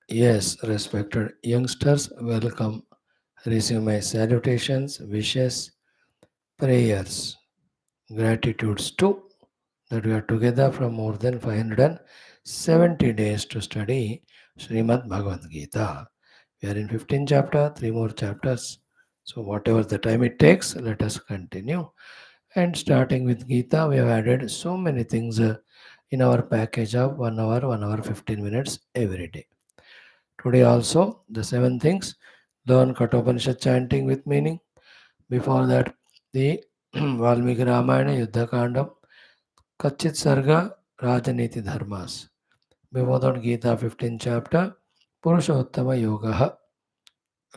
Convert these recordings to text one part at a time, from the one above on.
Yes, respected youngsters, welcome. Receive my salutations, wishes, prayers, gratitudes too that we are together from more than 570 days to study Srimad Bhagavad Gita. We are in 15th chapter, three more chapters. So whatever the time it takes, let us continue. And starting with Gita, we have added so many things in our package of 1 hour 15 minutes every day. Today also, the seven things. Learn Kathopanishad chanting with meaning. Before that, the Valmiki Ramayana Yuddha Kandam, Kachit Sarga, Rajaniti Dharmas. Before that, Gita 15th chapter, Purushottama Yoga.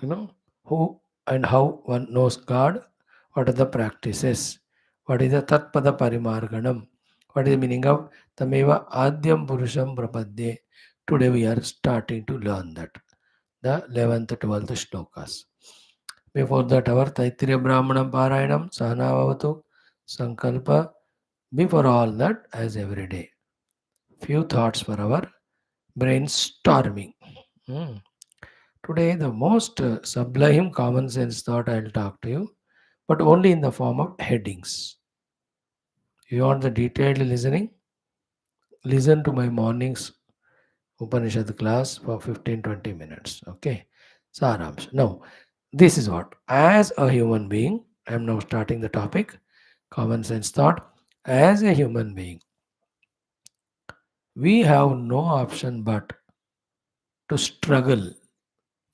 You know, who and how one knows God, what are the practices, what is the Tatpada Parimarganam, what is the meaning of Tameva Adyam Purusham Prapadye. Today we are starting to learn that. The 11th, 12th shlokas. Before that, our Taittiriya Brahmanam Parayanam, Sahanavavatu, Sankalpa. Before all that, as every day. Few thoughts for our brainstorming. Hmm. Today, the most sublime common sense thought I'll talk to you, but only in the form of headings. You want the detailed listening? Listen to my morning's Upanishad class for 15-20 minutes. Okay. Saramsh. Now, this is what, as a human being, I am now starting the topic, common sense thought. As a human being, we have no option but to struggle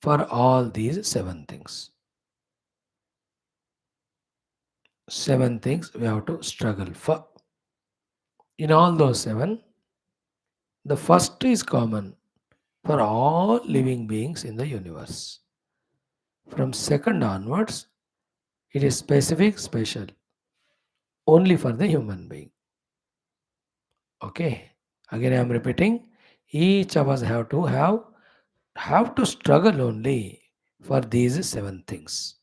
for all these seven things. Seven things we have to struggle for. In all those seven, the first is common for all living beings in the universe. From second onwards, it is specific, special, only for the human being. Okay. Again, I am repeating. Each of us have to struggle only for these seven things.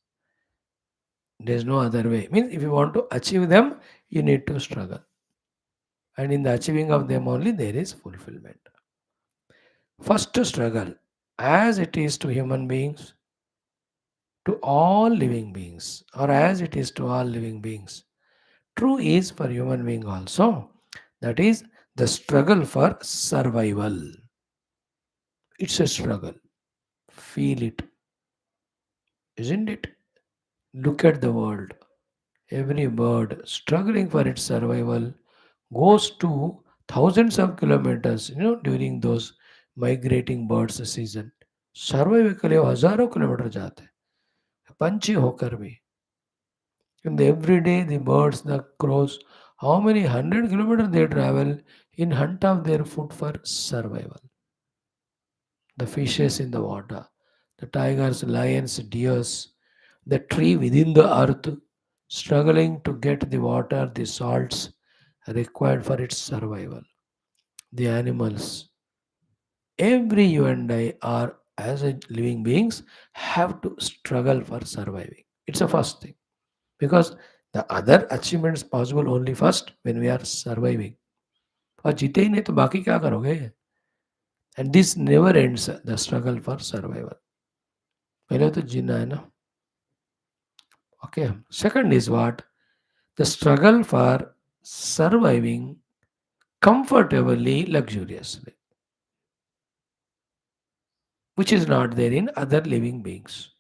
There is no other way. Means if you want to achieve them, you need to struggle. And in the achieving of them only there is fulfillment. First struggle, as it is to human beings, to all living beings, or as it is to all living beings. True is for human being also. That is the struggle for survival. It's a struggle. Feel it, isn't it? Look at the world. Every bird struggling for its survival goes to thousands of kilometers, during those migrating birds season. Survive के लिए वो हजारों kilometre जाते हैं पंछी होकर भी. And every day the birds, the crows, how many 100 kilometers they travel in hunt of their food for survival. The fishes in the water, the tigers, lions, deers, the tree within the earth, struggling to get the water, the salts required for its survival. The animals, every you and I are as a living beings have to struggle for surviving. It's a first thing because the other achievements possible only first when we are surviving. और जीते ही नहीं तो बाकी क्या करोगे? And this never ends the struggle for survival. पहले तो जीना है ना. Okay. Second is what? The struggle for surviving comfortably, luxuriously, which is not there in other living beings.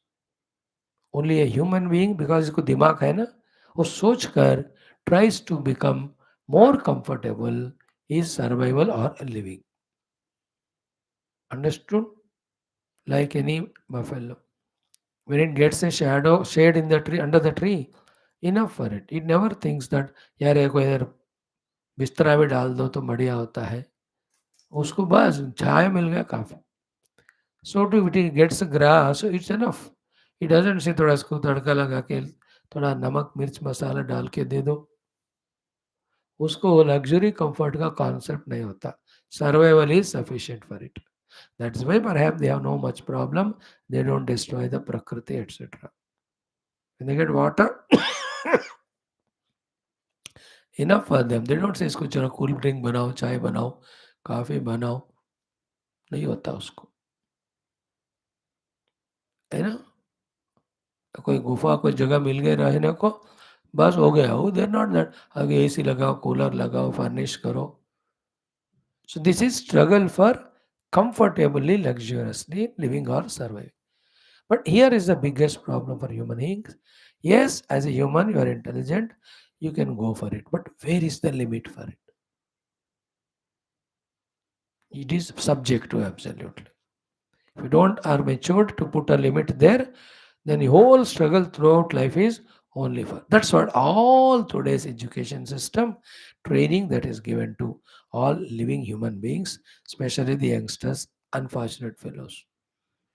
Only a human being, because इसको दिमाग है ना, वो सोच कर tries to become more comfortable is survival or living. Understood? Like any buffalo. When it gets a shade in the tree, under the tree, enough for it. It never thinks that यार ये कोई इधर बिस्तरा भी डाल दो तो बढ़िया होता है. उसको बस छाया मिल गया काफी. So too, if it gets grass, it's enough. It doesn't say थोड़ा इसको तड़का लगा के थोड़ा नमक मिर्च मसाला डाल के दे दो. उसको लग्जरी कंफर्ट का कॉन्सेप्ट नहीं होता. Survival is sufficient for it. That's why perhaps they have no much problem. They don't destroy the prakriti et cetera. When they get water enough for them. They don't say इसको चलो cool drink बनाओ, चाय बनाओ, coffee बनाओ. नहीं होता उसको. है ना? कोई गुफा, कोई जगह मिल गई रहने को, बस हो गया। वो देर नॉट दैट आगे एसी लगाओ, कूलर लगाओ, फर्निश करो. So this is struggle for comfortably, luxuriously living or surviving. But here is the biggest problem for human beings. Yes, as a human, you are intelligent, you can go for it. But where is the limit for it? It is subjective, absolutely. If you don't are matured to put a limit there, then the whole struggle throughout life is only for. That's what all today's education system training that is given to all living human beings, especially the youngsters, unfortunate fellows.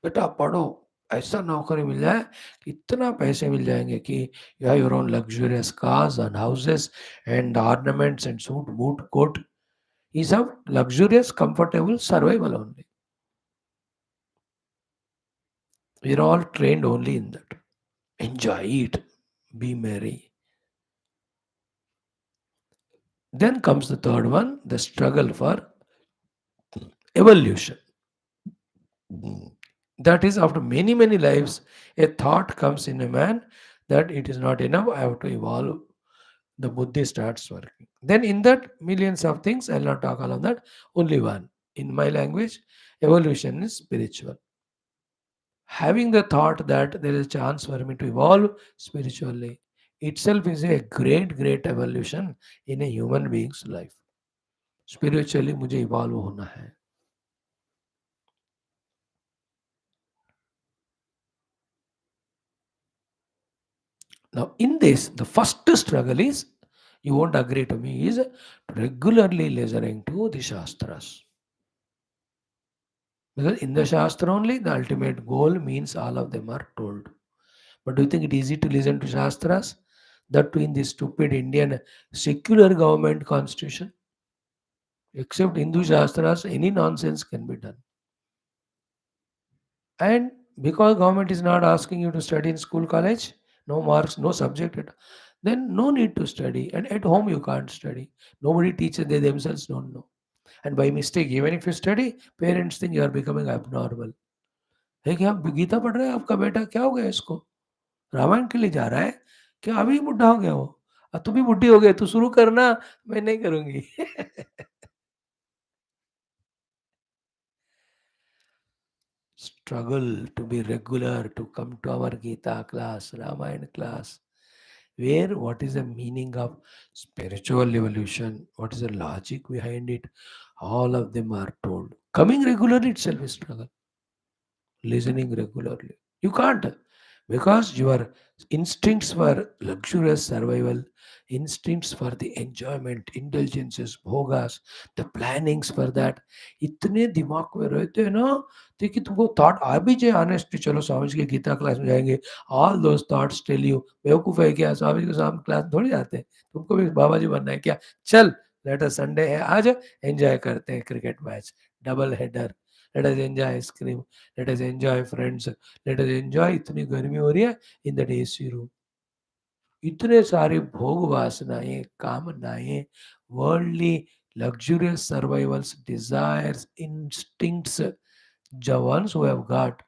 बेटा पढ़ो, ऐसा नौकरी मिल जाए कि इतना पैसे मिल जाएंगे कि you have your own luxurious cars and houses and ornaments and suit boot coat. Is a luxurious, comfortable survival only. We are all trained only in that. Enjoy, eat, be merry. Then comes the third one, the struggle for evolution. That is, after many, many lives, a thought comes in a man that it is not enough, I have to evolve. The buddhi starts working. Then, in that, millions of things, I'll not talk all of that, only one. In my language, evolution is spiritual. Having the thought that there is a chance for me to evolve spiritually itself is a great, great evolution in a human being's life. Spiritually, मुझे evolve होना है. Now, in this, the first struggle is, you won't agree to me, is regularly listening to the Shastras. Because in the Shastra only, the ultimate goal means all of them are told. But do you think it is easy to listen to Shastras? That too in this stupid Indian secular government constitution? Except Hindu Shastras, any nonsense can be done. And because government is not asking you to study in school, college, no marks, no subject, then no need to study. And at home you can't study. Nobody teaches, they themselves don't know. And by mistake, even if you study, parents think you are becoming abnormal. है कि आप गीता पढ़ रहे हैं, आपका बेटा क्या हो गया इसको, रामायण के लिए जा रहा है क्या, अभी बुढ़ा हो गया वो, तू भी बुढ़ी हो गई, तू शुरू करना, मैं नहीं करूंगी. Struggle to be regular, to come to our Gita class, Ramayana class, where what is the meaning of spiritual evolution, what is the logic behind it, all of them are told. Coming regularly itself is struggle. Listening regularly. You can't, because your instincts for luxurious survival, instincts for the enjoyment, indulgences, bhogas, the plannings for that, इतने दिमाग में रहते हैं ना, तो कि तुमको thought आ भी जाए ऑनेस्टली, चलो स्वामी जी के गीता क्लास में जाएंगे, all those thoughts tell you बेवकूफ़ है क्या, स्वामी जी के सामने क्लास थोड़ी जाते हैं, तुमको भी बाबा जी बनना है क्या, चल लेट अस संडे है आज एंजॉय करते हैं cricket match, double header, let us enjoy ice cream, let us enjoy friends, let us enjoy, इतनी गर्मी हो रही है इन दैट एसी रूम. इतने सारे भोग वासनाएं, कामनाएं, worldly luxurious survivals, desires, instincts, the ones who have got,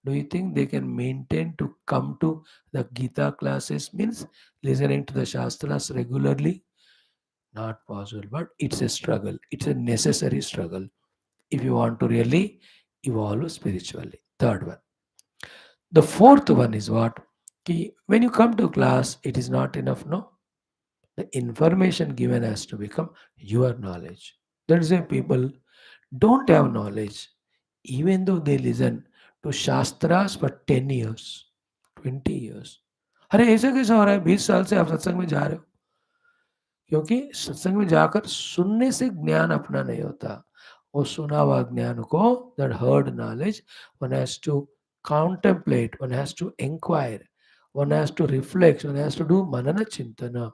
do you think they can maintain to come to the Gita classes, means listening to the Shastras regularly? Not possible, but it's a struggle. It's a necessary struggle if you want to really evolve spiritually. Third one. The fourth one is what? When you come to class, it is not enough, no? The information given has to become your knowledge. That's why people don't have knowledge, even though they listen to Shastras for 10 years, 20 years. अरे ऐसा कैसा हो रहा है, 20 साल से आप सत्संग में जा रहे हो, क्योंकि सत्संग में जाकर सुनने से ज्ञान अपना नहीं होता, वो सुना हुआ ज्ञान को, that heard knowledge, one has to contemplate, one has to inquire, one has to reflect, one has to do manana chintana,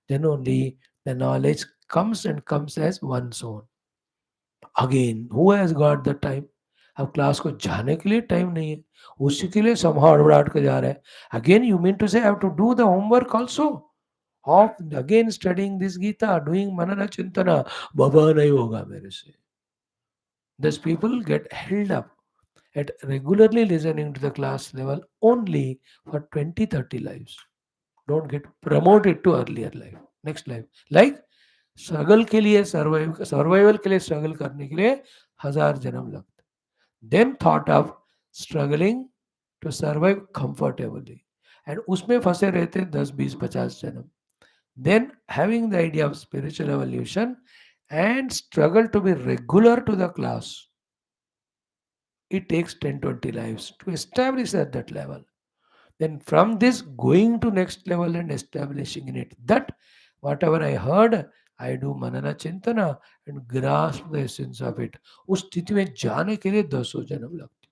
then only the knowledge comes and comes as one's own. Again, who has got the time? अब class को जाने के लिए time नहीं है, उसी के लिए समहाउ हड़बड़ाहट के जा रहे हैं. Again you mean to say have to do the homework also of again studying this Gita, doing Manana Chintana, Baba nahi hoga mere se. Thus people get held up. at regularly listening to the class level only for 20-30 lives. Don't get promoted to earlier life, next life. Like struggle के लिए survival के लिए struggle करने के लिए 1000 जन्म लगते. Then thought of struggling to survive comfortably and उसमें फंसे रहते 10 20 50 जन्म. Then having the idea of spiritual evolution and struggle to be regular to the class, it takes 10 20 lives to establish at that level. Then from this going to next level and establishing in it that whatever I heard, I do manana chintana and grasp the essence of it. उस स्थिति में जाने के लिए 10 जन्म लगते.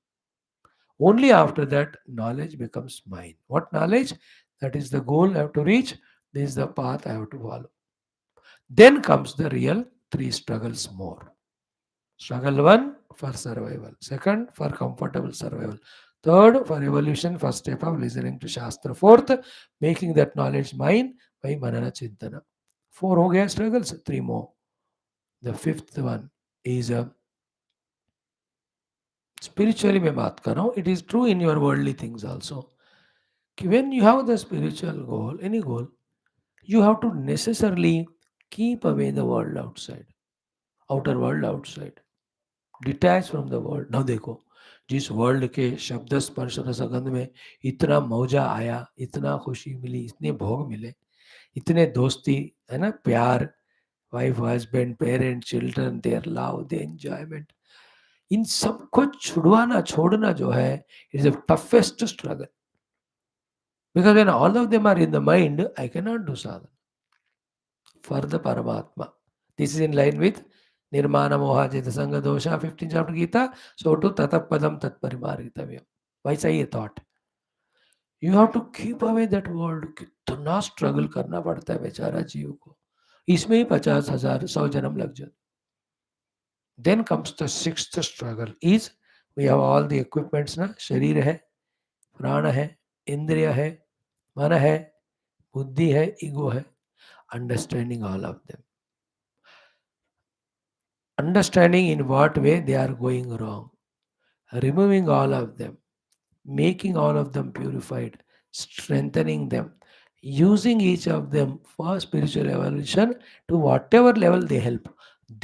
Only after that knowledge becomes mine. What knowledge? That is the goal I have to reach. This is the path I have to follow. Then comes the real three struggles more. Struggle one for survival, second for comfortable survival, third for evolution, first step of listening to Shastra, fourth making that knowledge mine by Manana Chintana. Four हो गया struggles, three more. The fifth one is spiritually मैं बात कर रहा हूँ. It is true in your worldly things also. कि when you have the spiritual goal, any goal, you have to necessarily keep away the world outside, outer world outside. Detach from the world. ना देखो जिस world के शब्द स्पर्श रसगंध में इतना मौजा आया, इतना खुशी मिली, इतने भोग मिले, इतने दोस्ती है ना, प्यार, wife husband parent children, their love, their enjoyment, इन सबको छुड़वाना छोड़ना जो है is the toughest struggle. Because when all of them are in the mind I can not do sadhan for the Paramatma. This is in line with Nirmana Mohajita Sangha Dosha, 15th chapter Geetha. So to Tatapadam Tatparimaritavya. Why say a thought? You have to keep away that world. कितना struggle करना पड़ता है बेचारा जीव को. इसमें ही 50,000 100 जन्म लग जाते. Then comes the sixth struggle is we have all the equipments ना, शरीर है, प्राण है, इंद्रिय है, मन है, बुद्धि है, ईगो है. Understanding all of them. Understanding in what way they are going wrong, removing all of them, making all of them purified, strengthening them, using each of them for spiritual evolution to whatever level they help.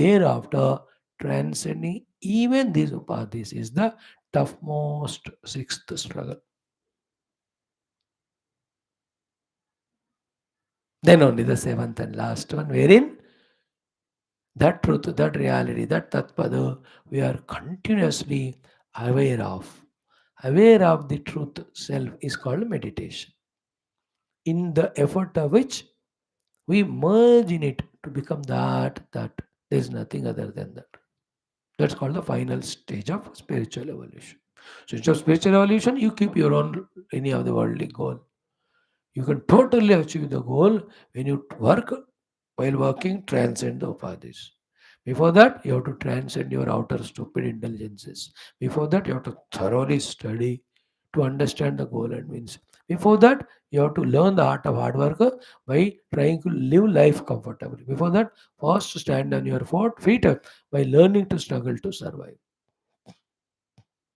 Thereafter, transcending even these upadhis is the toughmost sixth struggle. Then only the seventh and last one, wherein that truth, that reality, that tatpada, we are continuously aware of. Aware of the truth self is called meditation. In the effort of which we merge in it to become that. There is nothing other than that. That's called the final stage of spiritual evolution. So instead of spiritual evolution, you keep your own any of the worldly goal. You can totally achieve the goal when you work. While working, transcend the upadhis. Before that, you have to transcend your outer stupid intelligences. Before that, you have to thoroughly study to understand the goal and means. Before that, you have to learn the art of hard work by trying to live life comfortably. Before that, first stand on your feet by learning to struggle to survive.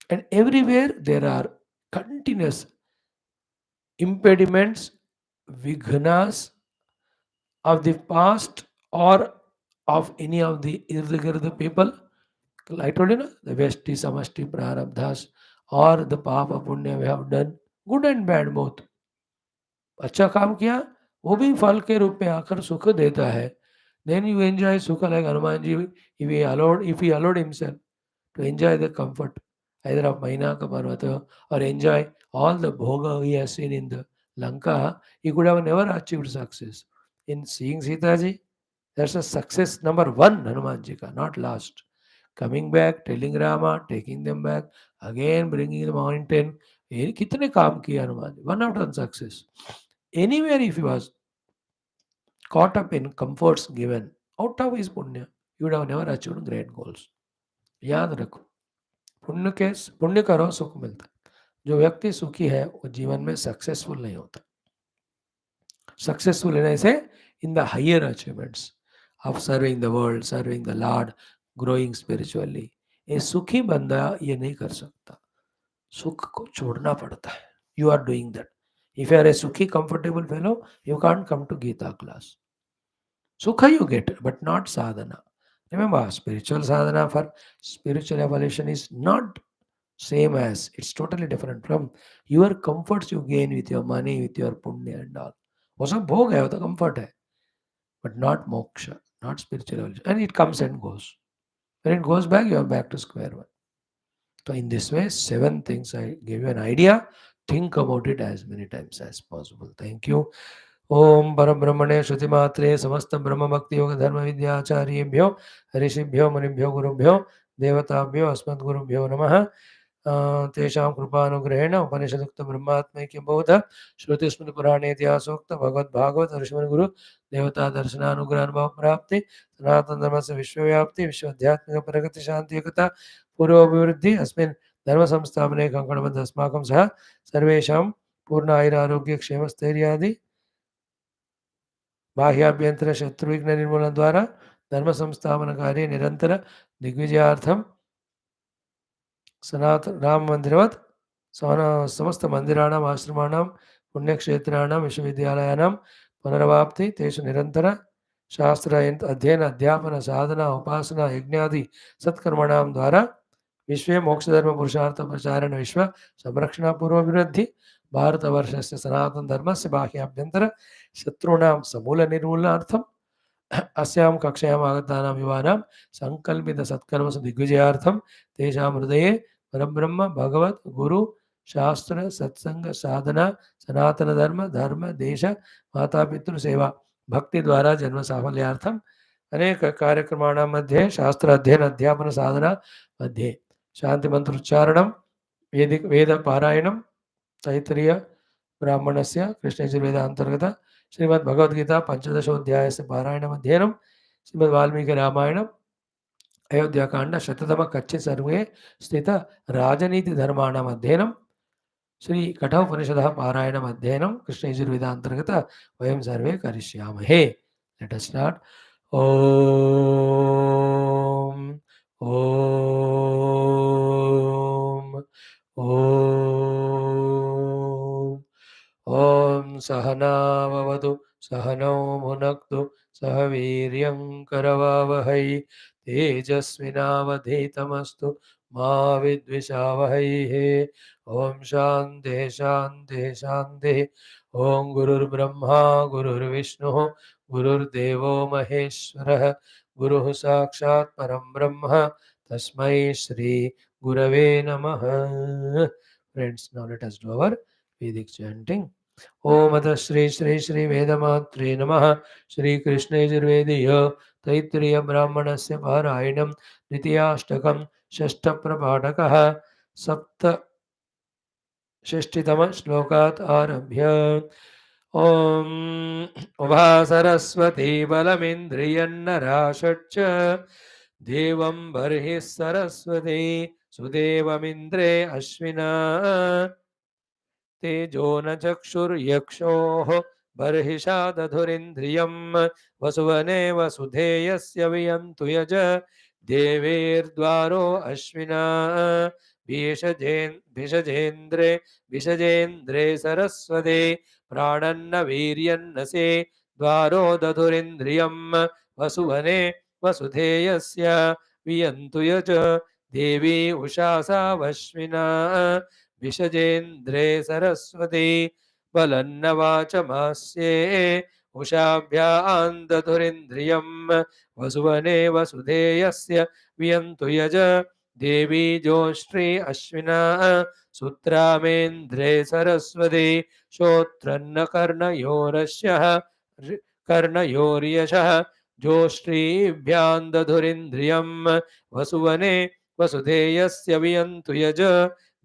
And everywhere there are continuous impediments, vignas of the past or of any of the irregular people. I told you, the Vesti, Samasti, Prarabdhas, or the Papa Punya we have done, good and bad both. अच्छा काम किया, वो भी फल के रूप में आकर सुख देता है. Then you enjoy sukha like Hanumanji, if he allowed himself to enjoy the comfort either of Mainaka Parvata or enjoy all the bhoga he has seen in the Lanka, he could have never achieved success. In seeing Sita ji, that's a success number one, Hanumanji ka, not last. Coming back, telling Rama, taking them back, again bringing the mountain. कितने काम किए Hanuman, one out of success. Anywhere if he was caught up in comforts given out of his punya, you would have never achieved great goals. याद रखो, पुण्य करो सुख मिलता है. जो व्यक्ति सुखी है वो जीवन में सक्सेसफुल नहीं होता. सक्सेसफुल रहने से in the higher achievements of serving the world, serving the Lord, growing spiritually, ये सुखी बंदा ये नहीं कर सकता. सुख को छोड़ना पड़ता है. You are doing that. If you are a sukhi, comfortable fellow, you can't come to Geetha class. Sukha you get, but not sadhana. Remember, spiritual sadhana for spiritual evolution is not same as, it's totally different from your comforts you gain with your money, with your punya and all. वो सब भोग है, वो तो comfort है, but not moksha, not spiritual evolution. And it comes and goes. When it goes back, you are back to square one. So in this way, 7 things I gave you an idea. Think about it as many times as possible. Thank you. ओम परब्रह्मणे श्रुतिमात्रे समस्त ब्रह्म भक्ति योग धर्म विद्याचार्येभ्यो ऋषिभ्यो मुनिभ्यो गुरुभ्यो देवताभ्यो अस्मद्गुरुभ्यो नमः. तेषां कृपानुग्रहेण उपनिषदुक्त ब्रह्मात्मैक्य बोध श्रुतिस्मृतिपुराणे इतिहासोक्त भगवद्भागवत ऋषिमुनिगुरु देवता दर्शनानुग्रहानुभव प्राप्ति सनातन धर्म से विश्वव्याप्ति विश्वाध्यात्मिक प्रगति शांति एकता पूर्वाभिवृद्धि अस्मिन् धर्म संस्थापने कंकणबद्ध अस्माकं सह सर्वेषां पूर्ण आयुरारोग्य क्षेमस्थैर्यादि बाह्याभ्यंतर शत्रुविघ्न निर्मूलन द्वारा धर्म संस्थापन कार्य निरंतर दिग्विजयार्थम सनातन राम मंदिरवत् समस्त मंदिराणाम आश्रमाणाम पुण्यक्षेत्राणाम विश्वविद्यालयानाम पुनर्वाप्ति तेषु निरंतर शास्त्र अध्ययन अध्यापन साधना उपासना यज्ञादि सत्कर्मणाम द्वारा विश्व मोक्ष धर्म पुरुषार्थ प्रचारण विश्व संरक्षण पूर्वाभिवृद्धि भारतवर्ष से सनातन धर्म से बाह्याभ्यंतर शत्रूणां समूल निर्मूलनार्थम अस्यां कक्षायाम् आगतानां युवानां संकल्पित सत्कर्मसु दिग्विजयार्थं तेषां हृदये परब्रह्म भगवत गुरु शास्त्र सत्संग साधना सनातन धर्म धर्म देश माता पितृ सेवा भक्ति द्वारा जन्म साफल्यार्थम अनेक कार्यक्रमाणां मध्ये शास्त्र अध्ययन अध्यापन साधना मध्ये शांति मंत्र उच्चारणं वेदिक वेद पारायणं तैत्तिरीय ब्राह्मणस्य कृष्णयजुर्वेदान्तर्गत श्रीमद् भगवद्गीता पंचदशोऽध्यायस्य पारायणमध्ययनं श्रीमद् वाल्मीकि रामायणम् अयोध्याकाण्ड शततम कच्चे सर्वे स्थित राजनीति धर्माणाम् अध्ययनं श्री कठोपनिषदः पारायणम् अध्ययनं कृष्णयजुर्वेदान्तर्गत वयं सर्वे करिष्यामहे. Let us start. Om Om Om Om सहनाववतु सहनौ भुनक्तु सह वीर्यं करवावहै तेजस्विनावधीतमस्तु मा विद्विषावहैः. ओम शान्तिः शान्तिः शान्तिः. ओम गुरुर्ब्रह्मा गुरुर्विष्णुः गुरुर्देवो महेश्वरः गुरुः साक्षात् परं ब्रह्म तस्मै श्री गुरवे नमः. Friends, now let us do our Vedic chanting. ओम अथ श्री श्री श्री वेदमात्रे नमः. श्री कृष्ण यजुर्वेदीय तैत्तिरीय ब्राह्मणस्य पारायणं द्वितीयाष्टकं षष्ठ प्रपाठकः षष्ठितम श्लोकात् आरभ्य. ओम उभा सरस्वती बलमिन्द्रियन्नराषट् देवं बर्हिः सरस्वती सुदेवमिन्द्रे अश्विना तेजो न चक्षुर्यक्षोः बर्हिषादधुरिन्द्रियं वसुवने वसुधेयस्य वियन्तु यज देवेर्द्वारो अश्विना भिषजेन्द्रे सरस्वते प्राणन्न वीर्यन्नसे द्वारो दधुरिन्द्रियं वसुवने वसुधेयस्य वियन्तु यज देवी उषासा वश्विना विषजेन्द्रे सरस्वती बलन्नवाचमास्ये उषाभ्यां दधुरिन्द्रियं वसुवने वसुधेयस्य वियन्तु यज देवी जोष्ट्री अश्विना सूत्रामेन्द्रे सरस्वती श्रोत्रन्न कर्णयोरस्यः कर्णयोर्यशः जोष्ट्रीभ्यां दधुरिन्द्रियं वसुवने वसुधेयस्य वियन्तु यज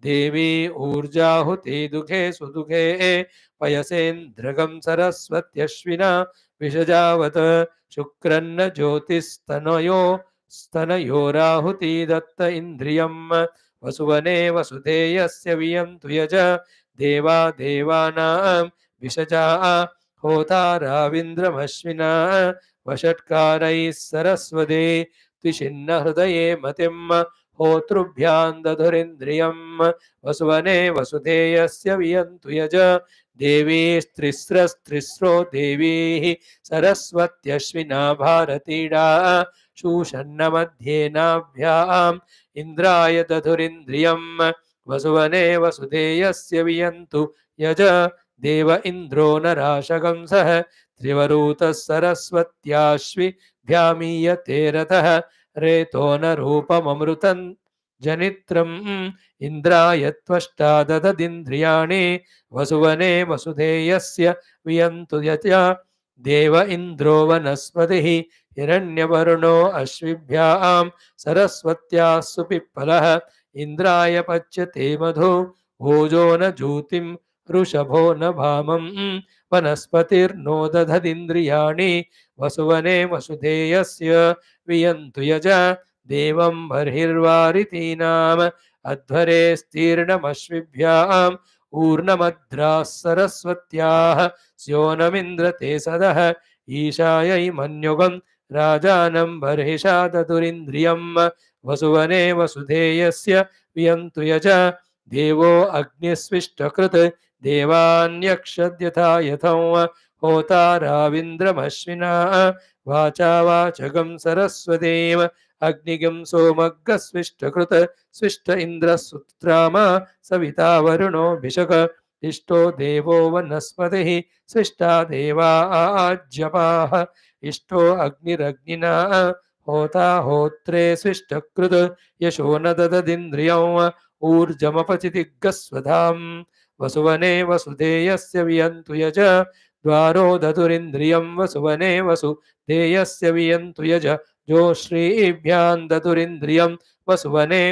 देवी ऊर्जाहुति दुखे सुदुखे पयसेन्द्रगं सरस्वत्यश्विना विषजावत शुक्रन्न ज्योतिस्तनयो स्तनयोराहुति दत्त इन्द्रियं वसुवने वसुधेयस्य वियन्तु यज देवा देवानां विषजा होताराविन्द्रमश्विना वषट्कारैः सरस्वती त्विषिन्न हृदये मतिं होतृभ्यां दधुरिन्द्रियं वसुवने वसुधेयस्य वियन्तु यज देवी स्त्रिस्रस्त्रिस्रो देवीः सरस्वत्यश्विना भारतीडा शूषन्नमध्येनाभ्याम् इन्द्राय दधुरिन्द्रियं वसुवने वसुधेयस्य वियन्तु यज देव इन्द्रो नराशकंसः त्रिवरूतः सरस्वत्याश्विभ्यामीयते रथः रेतो न रूपममृतं जनित्रम् इन्द्राय त्वष्टा दददिन्द्रियाणि वसुवने वसुधेयस्य वियन्तु यत्या देव इन्द्रो वनस्पतिः हिरण्यवर्णो अश्विभ्यां सरस्वत्याः सुपिप्पलः इन्द्राय पच्यते मधु भोजो न जूतिं ऋषभो न भामं वनस्पतिर्नो दधदिन्द्रियाणि वसुवने वसुधेयस्य वियन्तु यज देवं बर्हिर्वारितीनाम् अध्वरे स्तीर्णमश्विभ्याम् ऊर्णमद्राः सरस्वत्याः स्योनमिन्द्रते सदः ईशायै मन्युगं राजानं बर्हिषा ददुरिन्द्रियं वसुवने वसुधेयस्य वियन्तु यज देवो अग्निस्विष्टकृत् देवान्यक्षद्यथा यथं होताराविन्द्रमश्विना वाचा वाचगं सरस्वतीम् अग्निगं सोमग्गस्विष्टकृत् स्विष्ट इन्द्रसुत्राम सविता वरुणो भिषक इष्टो देवो वनस्पतिः स्विष्टा देवा आज्यपाः इष्टो अग्निरग्निना होता होत्रे स्विष्टकृत् यशो न दददिन्द्रियं ऊर्जमपचितिग्गस्वधां वसुवने वसुधेयस्य वियन्तु यज द्वारो दधुरिन्द्रियं वसुवने वसुधेयस्य वियन्तु यज जोश्रीभ्यां दधुरिन्द्रियं वसुवने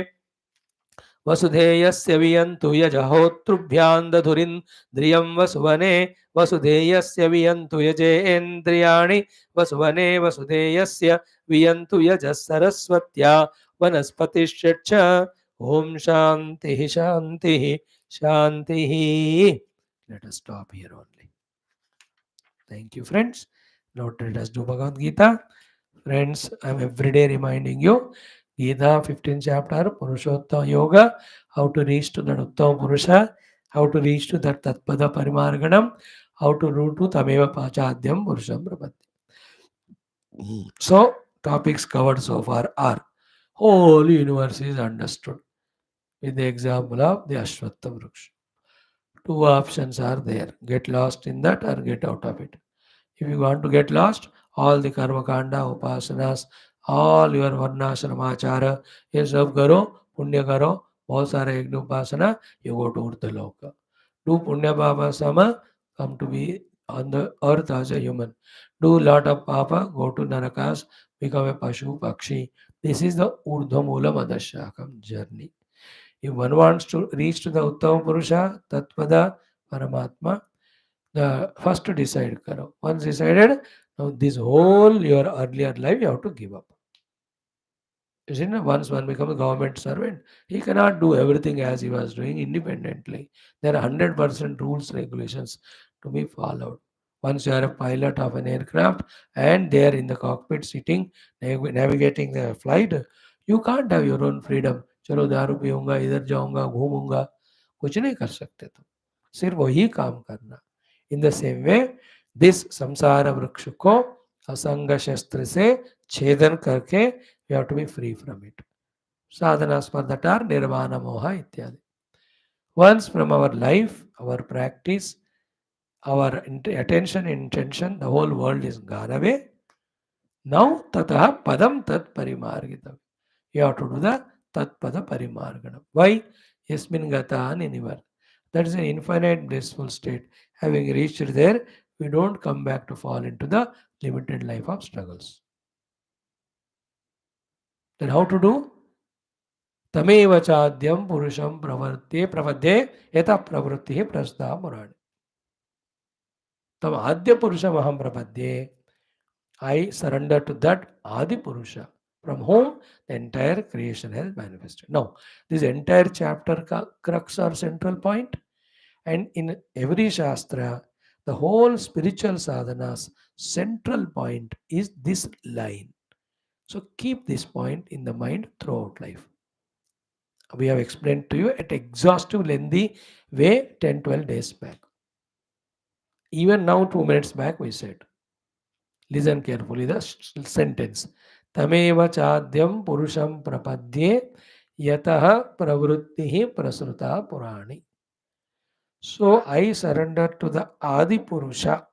वसुधेयस्य वियन्तु यजहोतृभ्यां दधुरिन्द्रियं वसुवने वसुधेयस्य वियन्तु यजेन्द्रियाणि वसुवने वसुधेयस्य वियन्तु यजः सरस्वत्या वनस्पतिश्च ओम शांति शांति शांति. Let us stop here only. Thank you, friends. Now let us do Bhagavad Gita. Friends, I am every day reminding you Gita 15th chapter, Purushottama Yoga, how to reach to that Uttama Purusha, how to reach to that Tatpada Parimarganam, how to root to Tameva Pachadyam Purusham Prabhati. So, topics covered so far are whole universe is understood with the example of the Ashwatha Vriksha. Two options are there, get lost in that or get out of it. If you want to get lost, all the karma kanda, upasanas, all your varnashramachara, ये सब करो, पुण्य करो, बहुत सारे यज्ञ उपासना, you go to Urdhaloka. Do punya papa sama, come to be on the earth as a human. Do lot of papa, go to narakas, become a pashu, pakshi. This is the Urdhvamula Madashakam journey. If one wants to reach to the Uttama Purusha, Tatpada, Paramatma, the first decide karo. Once decided, now this whole your earlier life you have to give up. Isn't it? Once one becomes a government servant, he cannot do everything as he was doing independently. There are 100% rules, regulations to be followed. Once you are a pilot of an aircraft and there in the cockpit sitting, navigating the flight, you can't have your own freedom. चलो दारू पीऊंगा इधर जाऊंगा घूमूंगा कुछ नहीं कर सकते तुम सिर्फ वही काम करना in the same way this संसार वृक्ष को असंग शस्त्र से छेदन करके we have to be free from it. Sadhanas for that are nirvana moha ityadi. Once from our life, our practice, our attention, intention, the whole world is gone away. Now tataha padam tat parimargitam. You have to do the tat pada parimarganam. Why? Yasmin gata ninivar. That is an infinite blissful state. Having reached there, we don't come back to fall into the limited life of struggles. Then how to do? तमेव चाद्यम पुरुषम प्रवर्ते प्रपद्ये यथा प्रवृत्ति प्रस्ता मुरारी तम आद्य पुरुषम अहम प्रपद्ये I surrender to that Adi Purusha from whom the entire creation has manifested. Now, this entire chapter crux or central point, and in every Shastra, the whole spiritual sadhana's central point is this line. So keep this point in the mind throughout life. We have explained to you at exhaustive, lengthy way 10, 12 days back. Even now, 2 minutes back, we said. Listen carefully the sentence. Tameva chadyam purusham prapadye yataha pravrittihi prasruta purani. So I surrender to the Adi Purusha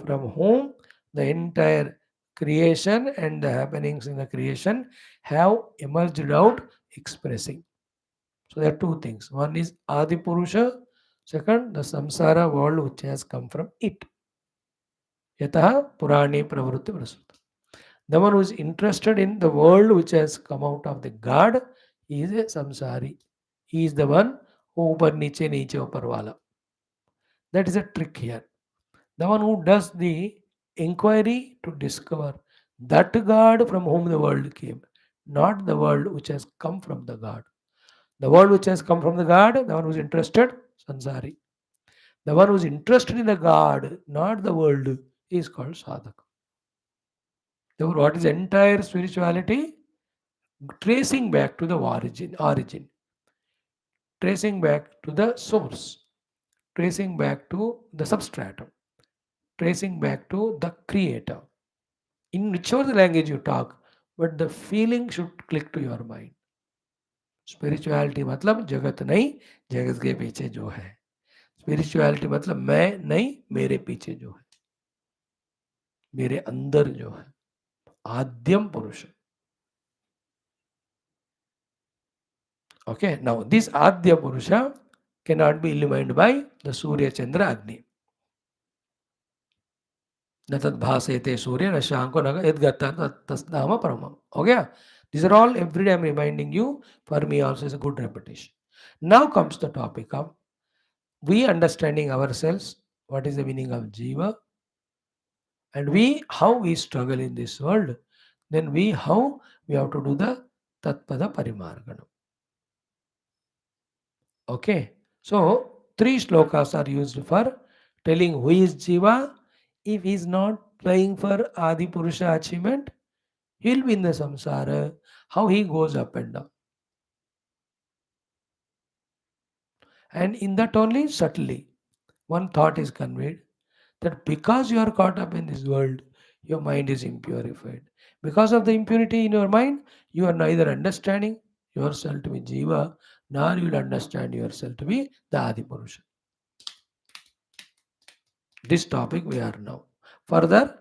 from whom the entire creation and the happenings in the creation have emerged out expressing. So there are two things. One is Adi Purusha, second the samsara world which has come from it. Yataha Purani Pravrutti Prasuta. The one who is interested in the world which has come out of the God is a samsari. He is the one who upar niche niche upar wala. That is a trick here. The one who does the inquiry to discover that God from whom the world came, not the world which has come from the God. The world which has come from the God, the one who is interested, Sansari. The one who is interested in the God, not the world, is called Sadhaka. Therefore, what is entire spirituality? Tracing back to the origin, tracing back to the source, tracing back to the substratum, tracing back to the creator. In whichever the language you talk, but the feeling should click to your mind. Spirituality मतलब जगत नहीं, जगत के पीछे जो है. Spirituality मतलब मैं नहीं, मेरे पीछे जो है, मेरे अंदर जो है, आद्यम पुरुष. Okay, now this Adya Purusha cannot be illumined by the Surya Chandra Agni. न तद भासेते सूर्य न शांको न यद्गता तस्नाम परमम. हो गया. These are all every day I'm reminding you. For me also is a good repetition. Now comes the topic of we understanding ourselves, what is the meaning of jiva, and we how we struggle in this world. Then we how we have to do the tatpada parimargana. Okay. So three slokas are used for telling who is jiva. If he is not trying for Adi Purusha achievement, he will be in the samsara. How he goes up and down. And in that only subtly, one thought is conveyed that because you are caught up in this world, your mind is impurified. Because of the impurity in your mind, you are neither understanding yourself to be jiva, nor you will understand yourself to be the Adi Purusha. This topic we are now. Further,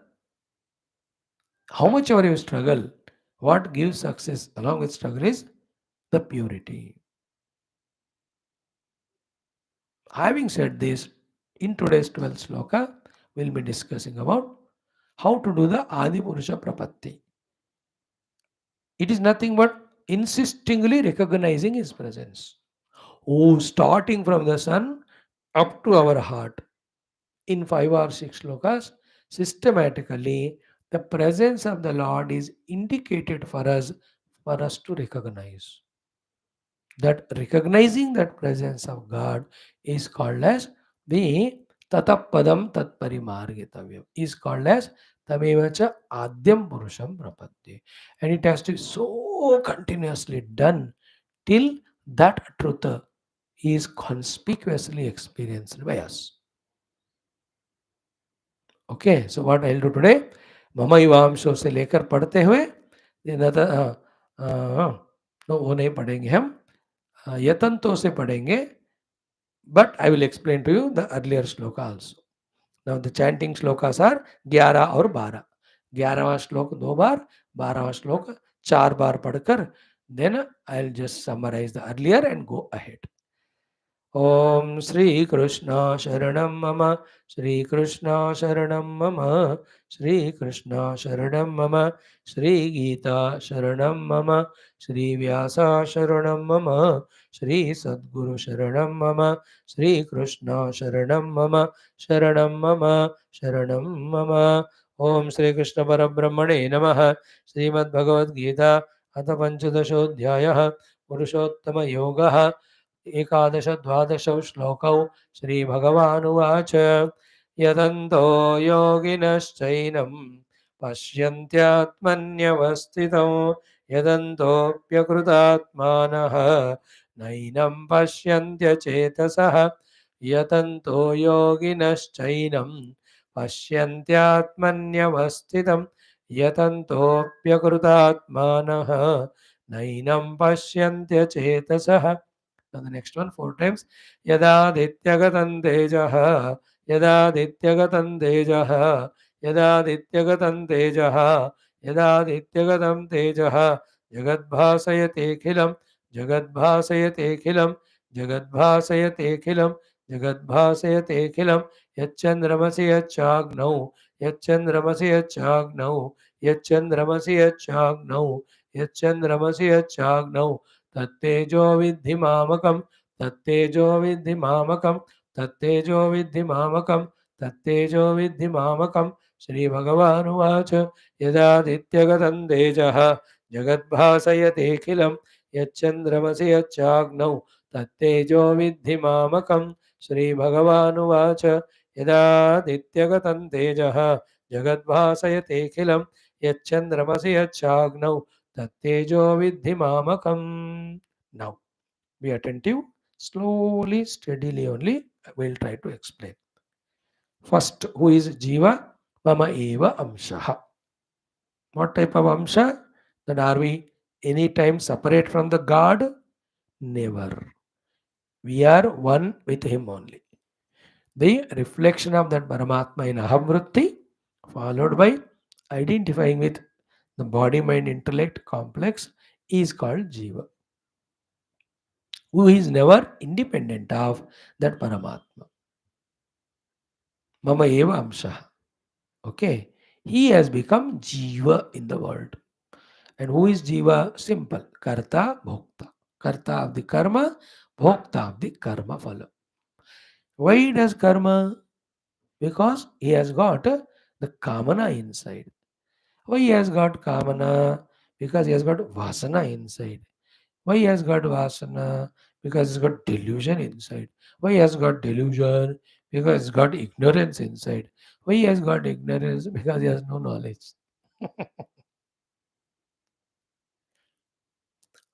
how much ever you struggle, what gives success along with struggle is the purity. Having said this, in today's 12th sloka, we'll be discussing about how to do the Adi Purusha Prapatti. It is nothing but insistingly recognizing his presence. Oh, starting from the sun up to our heart. In 5 or 6 slokas, systematically, the presence of the Lord is indicated for us to recognize. That recognizing that presence of God is called as the tatapadam tatparimargitavyam, is called as tamevacha adyam purusham prapadye. And it has to be so continuously done till that truth is conspicuously experienced by us. Okay, so what I'll do today, मम युवांशों से लेकर पढ़ते हुए no वो नहीं पढ़ेंगे हम, यतंतों से पढ़ेंगे. But I will explain to you the earlier sloka also. Now the chanting slokas are 11 और 12. 11वां श्लोक 2 बार, 12वां श्लोक 4 बार पढ़कर then I'll just summarize the earlier and go ahead. ॐ श्रीकृष्ण शरणं मम, श्रीकृष्ण शरणं मम, श्रीकृष्ण शरणं मम, श्रीगीता शरणं मम, श्रीव्यास शरणं मम, श्रीसद्गुरु शरणं मम, श्रीकृष्ण शरणं मम, शरणं मम, शरणं मम. ॐ श्रीकृष्ण परब्रह्मणे नमः. श्रीमद्भगवद्गीता अथ पञ्चदशोऽध्यायः पुरुषोत्तमयोगः. एकादश द्वादशौ श्लोकौ श्रीभगवानुवाच यतन्तो योगिनश्चैनं पश्यन्त्यात्मन्यवस्थितौ यतन्तोऽप्यकृतात्मानः Nainam pashyantya chetasah yatanto yoginaschainam pasyantyatmanyavasthitam yatantopyakrutatmanah nainam pashyantya chetasah. Now the next one, four times. Yada dityagatan tejaha, yada dityagatan tejaha, yada dityagatan tejaha, yada dityagatam tejaha, jagadbhasayate जगद्भासयतेऽखिलं जगद्भासयतेऽखिलं जगद्भासयतेऽखिलं यच्चन्द्रमसि यच्चाग्नौ यच्चन्द्रमसि यच्चाग्नौ यच्चन्द्रमसि यच्चाग्नौ यच्चन्द्रमसि यच्चाग्नौ तत्तेजो विद्धि मामकं तत्तेजो विद्धि मामकं तत्तेजो विद्धि मामकं तत्तेजो विद्धि मामकं श्रीभगवानुवाच यदादित्यगतं तेजः जगद्भासयतेऽखिलं यच्चन्द्रमसि यच्चाग्नौ तत्तेजो विद्धि मामकं श्रीभगवानुवाच यदादित्यगतं तेजः जगद्भासयतेऽखिलं यच्चन्द्रमसि यच्चाग्नौ तत्तेजो विद्धि मामकं. Now be attentive, slowly, steadily only. I will try to explain. First, who is Jiva? Mama eva amshaha. What type of amsha? That are we anytime separate from the God? Never. We are one with Him only. The reflection of that Paramatma in Ahamvritti, followed by identifying with the body, mind, intellect complex, is called Jiva, who is never independent of that Paramatma. Mama eva amsha. Okay. He has become Jiva in the world. And who is Jiva? Simple. Karta, Bhokta. Karta of the karma, Bhokta of the karma phala. Why does karma? Because he has got the kamana inside. Why he has got kamana? Because he has got vasana inside. Why he has got vasana? Because he's got delusion inside. Why he has got delusion? Because he's got ignorance inside. Why he has got ignorance? Because he has no knowledge.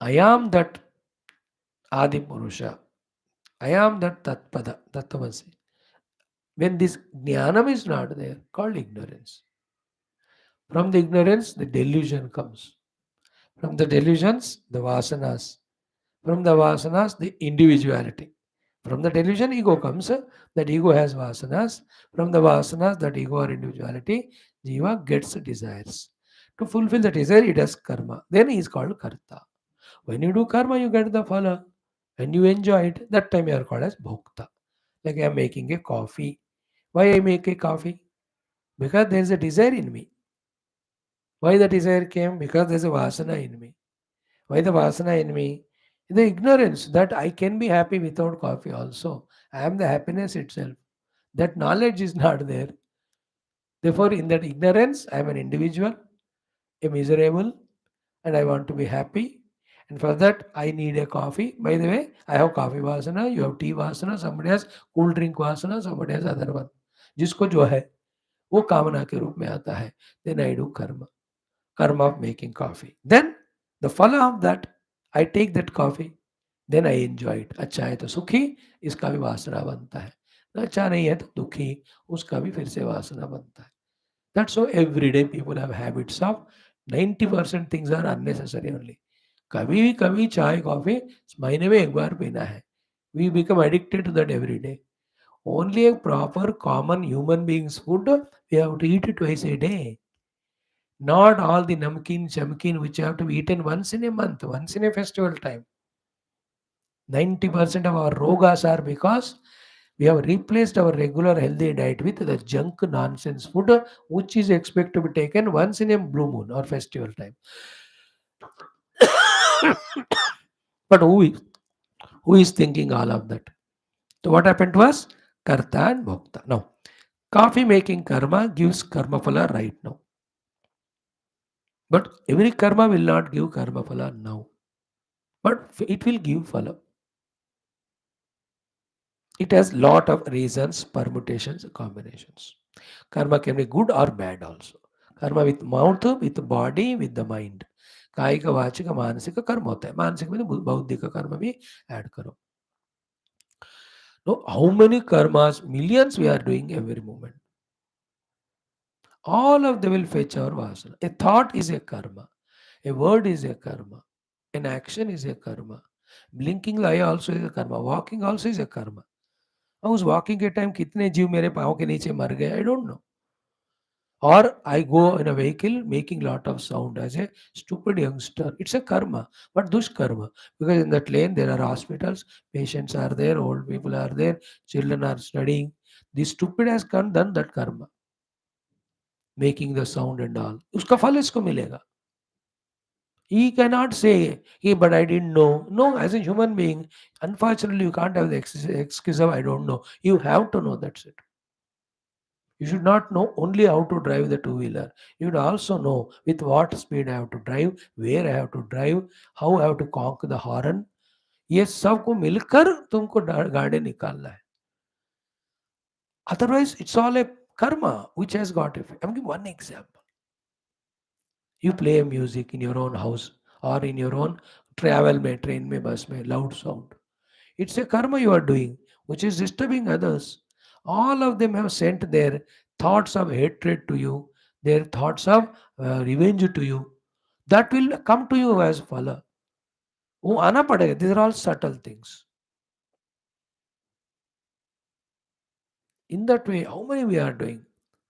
I am that Adi Purusha. I am that Tatpada, Tattvasi. When this jnanam is not there, called ignorance. From the ignorance, the delusion comes. From the delusions, the vasanas. From the vasanas, the individuality. From the delusion, ego comes. That ego has vasanas. From the vasanas, that ego or individuality, jiva gets desires. To fulfill the desire, it has karma. Then he is called karta. When you do karma, you get the phala. When you enjoy it, that time you are called as bhokta. Like I am making a coffee. Why I make a coffee? Because there is a desire in me. Why the desire came? Because there is a vasana in me. Why the vasana in me? The ignorance that I can be happy without coffee also. I am the happiness itself. That knowledge is not there. Therefore, in that ignorance, I am an individual, a miserable, and I want to be happy. And for that, I need a coffee. By the way, I have coffee vasana, you have tea vasana, somebody has cool drink vasana, somebody has other one. जिसको जो है वो कामना के रूप में आता है. Then I do karma of making coffee. Then the phala of that, I take that coffee, then I enjoy it. अच्छा है तो सुखी, इसका भी वासना बनता है. अच्छा नहीं है तो दुखी, उसका भी फिर से वासना बनता है. That's how everyday people have habits of 90% things are unnecessary only. कभी भी कभी चाय कॉफी महीने में एक बार पीना है. We become addicted to that every day. Only a proper common human being's food we have to eat twice a day. Not all the namkeen, chamkeen which have to be eaten once in a month, once in a festival time. 90% of our rogas are because we have replaced our regular healthy diet with the junk nonsense food which is expected to be taken once in a blue moon or festival time. But who is thinking all of that? So what happened to us? Karta and Bhokta. Now, coffee making karma gives karma phala right now. But every karma will not give karma phala now. But it will give phala. It has lot of reasons, permutations, combinations. Karma can be good or bad also. Karma with mouth, with body, with the mind. कायिक वाचिक मानसिक कर्म होता है, मानसिक में बौद्धिक कर्म भी ऐड करो. Now, how many karmas, millions we are doing every moment. All of them will fetch our vasana. A thought is a karma. A word is a karma. An action is a karma. Blinking the eye also is a karma. Walking also is a karma. I was walking के time कितने जीव मेरे पाँव के नीचे मर गए, I don't know. Or I go in a vehicle making lot of sound as a stupid youngster. It's a karma, but dushkarma. Because in that lane there are hospitals, patients are there, old people are there, children are studying. The stupid has done that karma, making the sound and all. उसका फल इसको मिलेगा. He cannot say, hey, but I didn't know. No, as a human being, unfortunately, you can't have the excuse of I don't know. You have to know, that's it. You should not know only how to drive the two wheeler. You should also know with what speed I have to drive, where I have to drive, how I have to conk the horn. ये सबको मिलकर तुमको गाड़ी निकालना है. Otherwise, it's all a karma which has got effect. I'm giving one example. You play music in your own house or in your own travel में, train में, bus में, loud sound. It's a karma you are doing which is disturbing others. All of them have sent their thoughts of hatred to you, their thoughts of revenge to you. That will come to you as phala. वो आना पड़ेगा. These are all subtle things. In that way, how many we are doing?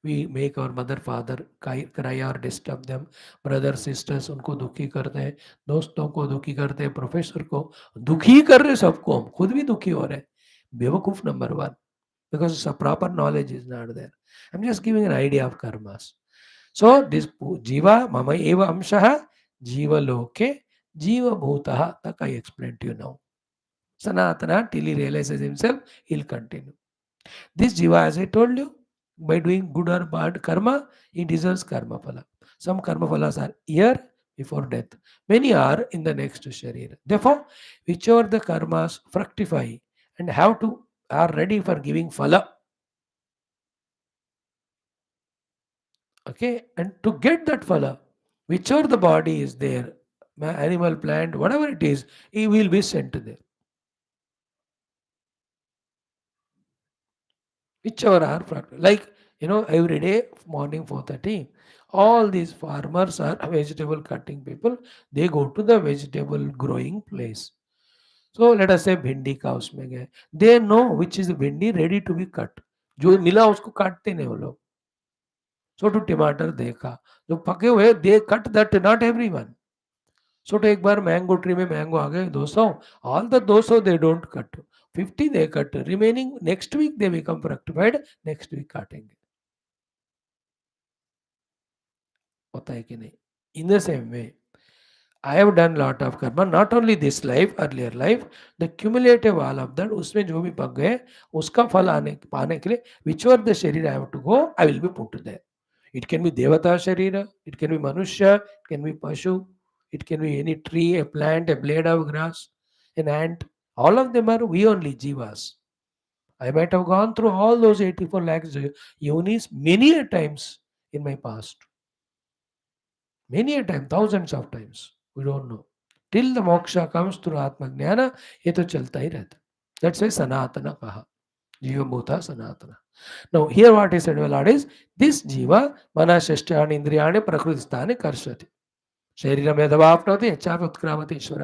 We make our mother, father cry or disturb them. Brother, sisters, उनको दुखी करते हैं. दोस्तों को दुखी करते हैं. प्रोफेसर को दुखी कर रहे सबको. हम खुद भी दुखी हो रहे हैं. बेवकूफ number one. Because proper knowledge is not there. I'm just giving an idea of karmas. So this jiva mama eva amshaha jiva loke jiva bhutaha. That I explained to you now. Sanatana till he realizes himself, he'll continue. This jiva, as I told you, by doing good or bad karma, he deserves karma phala. Some karma phalas are here before death. Many are in the next sharira. Therefore, whichever the karmas fructify and have to are ready for giving phala. Okay, and to get that phala, whichever the body is there, animal, plant, whatever it is, he will be sent there. Whichever are like every day morning 4:30, all these farmers are vegetable cutting people. They go to the vegetable growing place. So let us say भिंडी का उसमें गए. They know which is the भिंडी ready to be cut. जो मिला उसको काटते नहीं वो लोग. So to टमाटर देखा जो पके हुए they cut that, not everyone. So to एक बार मैंगो ट्री में मैंगो आ गए 200, all the 200 they don't cut. 50 they cut. Remaining next week they become fructified. Next week काटेंगे. होता है कि नहीं? In the same way, I have done lot of karma, not only this life, earlier life, the cumulative all of that, उसमें जो भी पक गए, उसका फल पाने के लिए, whichever the शरीर I have to go, I will be put there. It can be devata sharira, it can be manusya, it can be pashu, it can be any tree, a plant, a blade of grass, an ant. All of them are we only jivas. I might have gone through all those 84 lakhs yonis many a times in my past. Many a time, thousands of times. We don't know. Till the moksha comes through Atma Jnana, ये तो चलता ही रहता. That's why Sanatana kaha. Jiva Bhuta Sanatana. Now, here what is said, my Lord, is this Jiva, Mana Shashtani Indriyani Prakrutistani Karshati. शरीरम यदवाप्नोति यच्चापि उत्क्रामति ईश्वर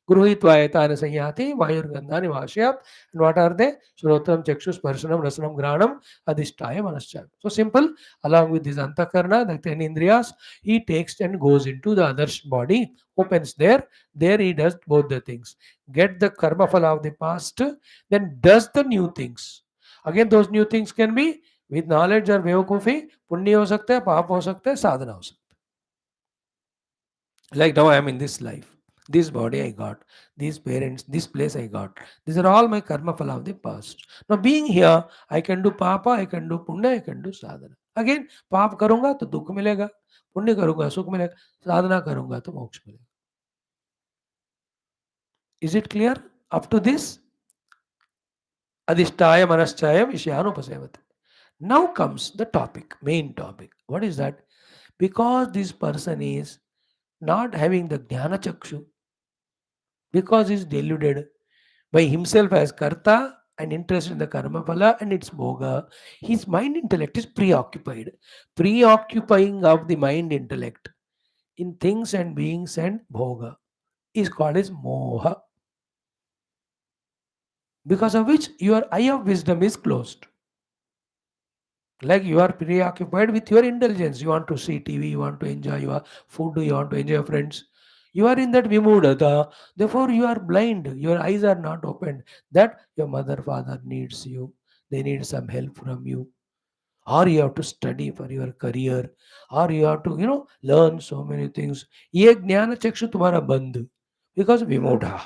गृहीत्वा एतानि संयाति वायुर्गन्धानि वाशयात्. And what are they? Shrotam, Chakshus, Sparsanam, Rasanam, Granam, Adhisthaya, Manascham. So simple. Along with this Antakarna, the 10 Indriyas, he takes and goes into the other body, opens there. There he does both the things. Get the karma phala of the past, then does the new things. Again, those new things can be with knowledge or bevakufi. पुण्य हो सकता है, पाप हो सकता है, साधना हो सकता है. Like now I am in this life. This body I got. These parents, this place I got. These are all my karma phala of the past. Now being here, I can do papa, I can do punya, I can do sadhana. Again, पाप करूंगा तो दुख मिलेगा, पुण्य करूंगा सुख मिलेगा, साधना करूंगा तो मोक्ष मिलेगा. Is it clear up to this? Adhisthaya manaschaya vishyanupasevati. Now comes the topic, main topic. What is that? Because this person is not having the jnana chakshu because he's deluded by himself as karta and interested in the karma phala and its bhoga. His mind intellect is preoccupied. Preoccupying of the mind intellect in things and beings and bhoga is called as moha, because of which your eye of wisdom is closed. Like you are preoccupied with your intelligence. You want to see TV, you want to enjoy your food, you want to enjoy your friends. You are in that vimudata. Therefore, you are blind. Your eyes are not opened. That your mother, father needs you. They need some help from you. Or you have to study for your career. Or you have to, learn so many things. ये ज्ञान चक्षु तुम्हारा बंद. Because vimudha.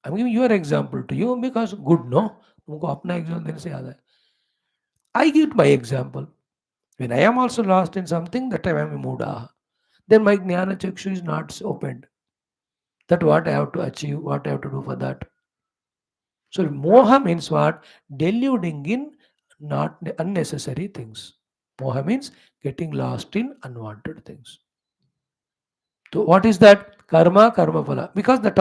I'm giving your example to you because good, no? तुमको अपना example देने से याद है. I give my example. When I am also lost in something, that time I am a muda. Then my jnana chakshu is not opened. That what I have to achieve, what I have to do for that. So moha means what? Deluding in not unnecessary things. Moha means getting lost in unwanted things. So what is that? Karma, karma phala. Because the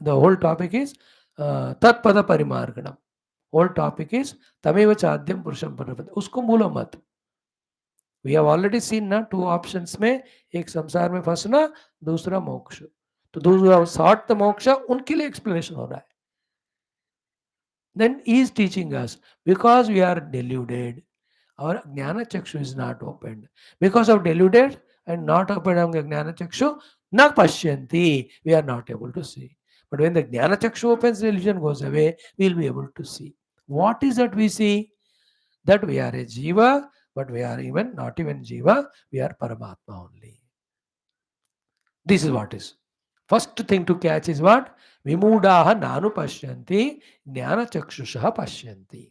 whole topic is tat pada parimarganam. Whole topic is tameva chadyam purusham parapati. Usko मूलो मत. We have already seen ना two options में, एक संसार में फंसना, दूसरा मोक्ष. तो दूसरा सॉर्ट द मोक्ष उनके लिए एक्सप्लेनेशन हो रहा है. Then he is teaching us because we are deluded, our jnana chakshu is not opened. Because of deluded and not opened our jnana chakshu, na pashyanti, we are not able to see. But when the jnana chakshu opens, illusion goes away, we will be able to see. What is that we see? That we are a jiva, but we are even not even jiva, we are Paramatma only. This is what is. First thing to catch is what? Vimudaha nanu pashyanti, jnana chakshusha pashyanti.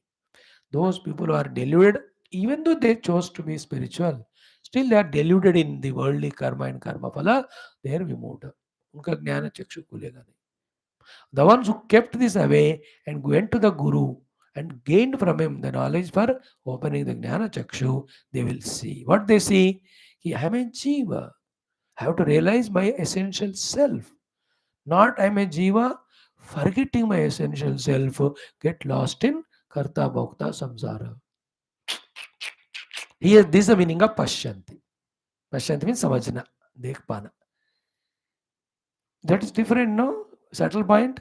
Those people who are deluded, even though they chose to be spiritual, still they are deluded in the worldly karma and karma phala, they are vimuda. उनका ज्ञान चक्षु खुलेगा नहीं. The ones who kept this away and went to the Guru and gained from him the knowledge for opening the Jnana Chakshu, they will see. What they see? I am a Jiva. I have to realize my essential self. Not I am a Jiva, forgetting my essential self, get lost in Karta Bhokta Samsara. Here, this is the meaning of Pashyanti. Pashyanti means samajna, dekh pana. That is different, no? Subtle point.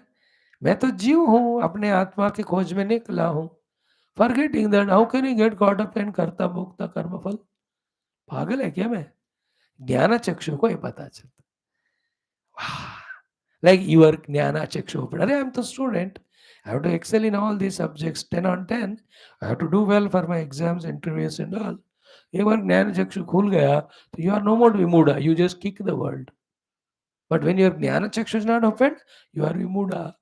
मैं तो जीव हूं, अपने आत्मा की खोज में निकला हूं. Forgetting that how can you get God up and करता भोगता कर्मफल. पागल है क्या मैं? ज्ञान चक्षु को ये पता चलता. Like your jnana chakshu open. Arey, I'm the student. I have to excel in all these subjects 10 on 10. I have to do well for my exams, interviews and all. एक बार ज्ञान चक्षु खुल गया तो you are no more vimuda. You just kick the world. But when your jnana chakshu is not open, you are vimuda.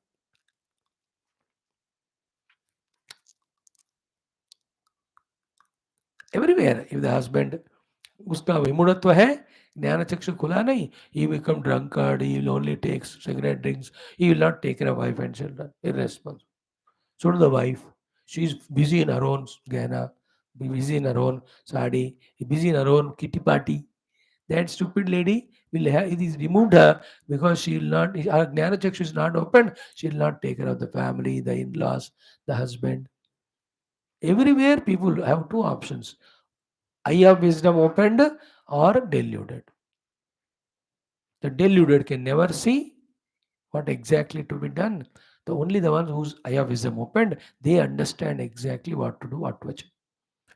Everywhere. If the husband उसका विमूढ़त्व है, ज्ञान चक्षु खुला नहीं, he become drunkard, he will only takes cigarette drinks, he will not take care of wife and children, irresponsible. So to the wife, she is busy in her own gana, busy in her own sadi, busy in her own kitty party. That stupid lady will have, it is removed her because she will not, her jnana chakshu is not open, she will not take care of the family, the in-laws, the husband. Everywhere people have two options: eye of wisdom opened or deluded. The deluded can never see what exactly to be done. The ones whose eye of wisdom opened, they understand exactly what to do, what to achieve.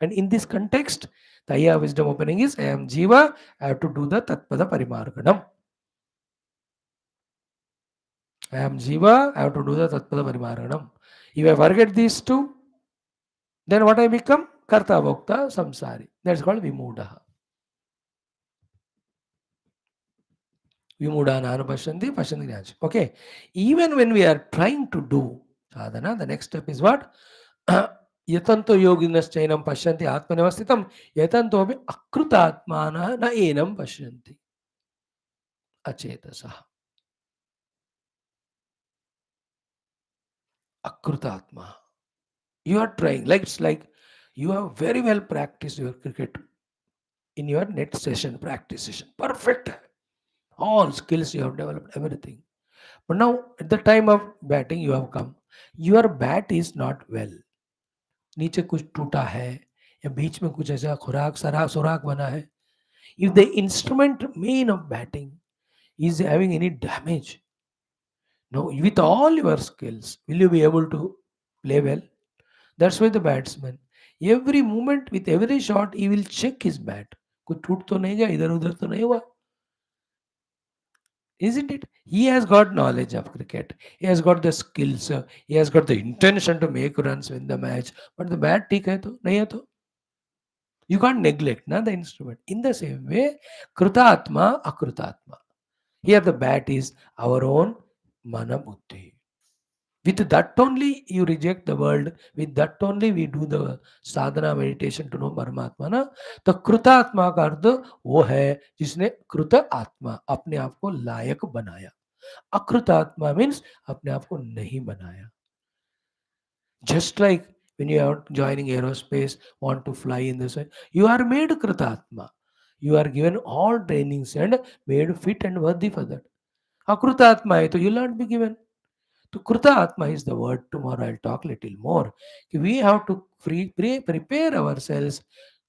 And in this context, the eye of wisdom opening is I am Jiva, I have to do the Tatpada Parimarganam. I am Jiva, I have to do the Tatpada Parimarganam. If I forget these two, then what I become? Karta Bhokta Samsari. That's called Vimudaha. Vimudana Pashanti, Pashanti Jnana. Okay. Even when we are trying to do sadhana, the next step is what? Yatanto yoginaschainam pashyanti atmanavasthitam yatanto abhi akrutatmana na enam pashyanti achetasah. Akrutatma. You are trying, like it's like you have very well practiced your cricket in your next session, practice session. Perfect. All skills you have developed, everything. But now, at the time of batting, you have come. Your bat is not well. नीचे कुछ टूटा है या बीच में कुछ ऐसा खुराक सराक सुराख बना है. If the instrument main of batting is having any damage, now with all your skills, will you be able to play well? That's why the batsman, every moment with every shot, he will check his bat. कुछ टूट तो नहीं गया, इधर उधर तो नहीं हुआ, isn't it? He has got knowledge of cricket. He has got the skills. He has got the intention to make runs, win the match. But the bat ठीक है तो नहीं है तो you can't neglect na the instrument. In the same way, Krutatma, Akrutatma. Here the bat is our own mana buddhi. With that only you reject the world. With that only we do the sadhana meditation to know परमात्मा ना. तो कृतात्मा का अर्थ वो है जिसने कृत आत्मा अपने आप को लायक बनाया. अकृतात्मा मीन्स अपने आप को नहीं बनाया. Just like when you are joining aerospace, want to fly in the sky, you are made Kritatma. You are given all trainings and made fit and worthy for that. Akrutatma hai to you will not be given. To Kruta Atma is the word. Tomorrow I'll talk little more. We have to prepare ourselves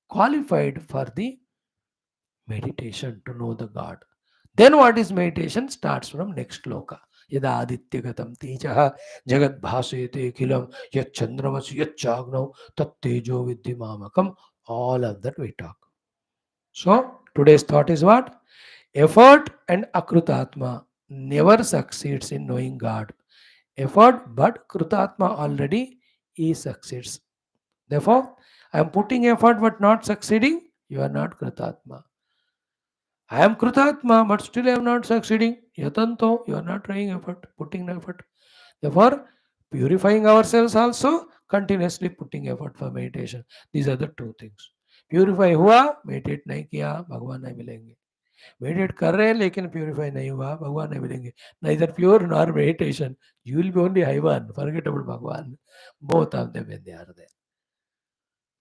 qualified for the meditation to know the God. Then what is meditation? Starts from next loka. Yada adityagatam tejaha jagat bhasete kilam yat chandramas yat chagnav tat tejo viddhimamakam. All of that we talk. So today's thought is what? Effort and akrutatma never succeeds in knowing God. Effort, but krutatma already he succeeds. Therefore, I am putting effort but not succeeding. You are not krutatma. I am Krutatma, but still I am not succeeding. Yatanto, you are not trying effort, putting effort. Therefore, purifying ourselves also, continuously putting effort for meditation. These are the two things. Purify हुआ, meditate नहीं किया, भगवान नहीं मिलेंगे. Meditate कर रहे हैं लेकिन purify नहीं हुआ, भगवान नहीं मिलेंगे. Neither pure nor meditation. You will be only Haivan, forgettable Bhagwan. Both of them when they are there.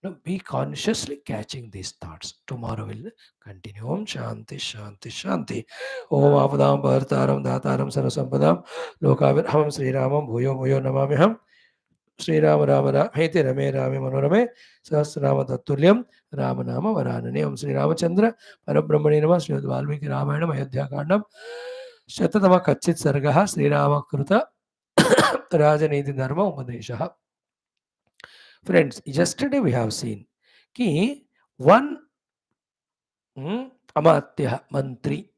Now be consciously catching these thoughts. Tomorrow will continue. Om Shanti Shanti Shanti. Om Apadam Bhartaram Dhataram Sarasampadam Lokavirhamam Sri Ramam Bhuyo Bhuyo Namamiham Sri Rama Rama Rama Hete Rame Rame Manorame Sahasrama Tattulyam Ramanama Varanane Om Sri Ramachandra Parabrahmane Nama Sri Valmiki Ramayana Ayodhya Kandam Shatatama Kachit Sargaha Sri Rama Kruta Rajaniti Dharma Upadeshaha. Friends, yesterday we have seen कि one amatya mantri,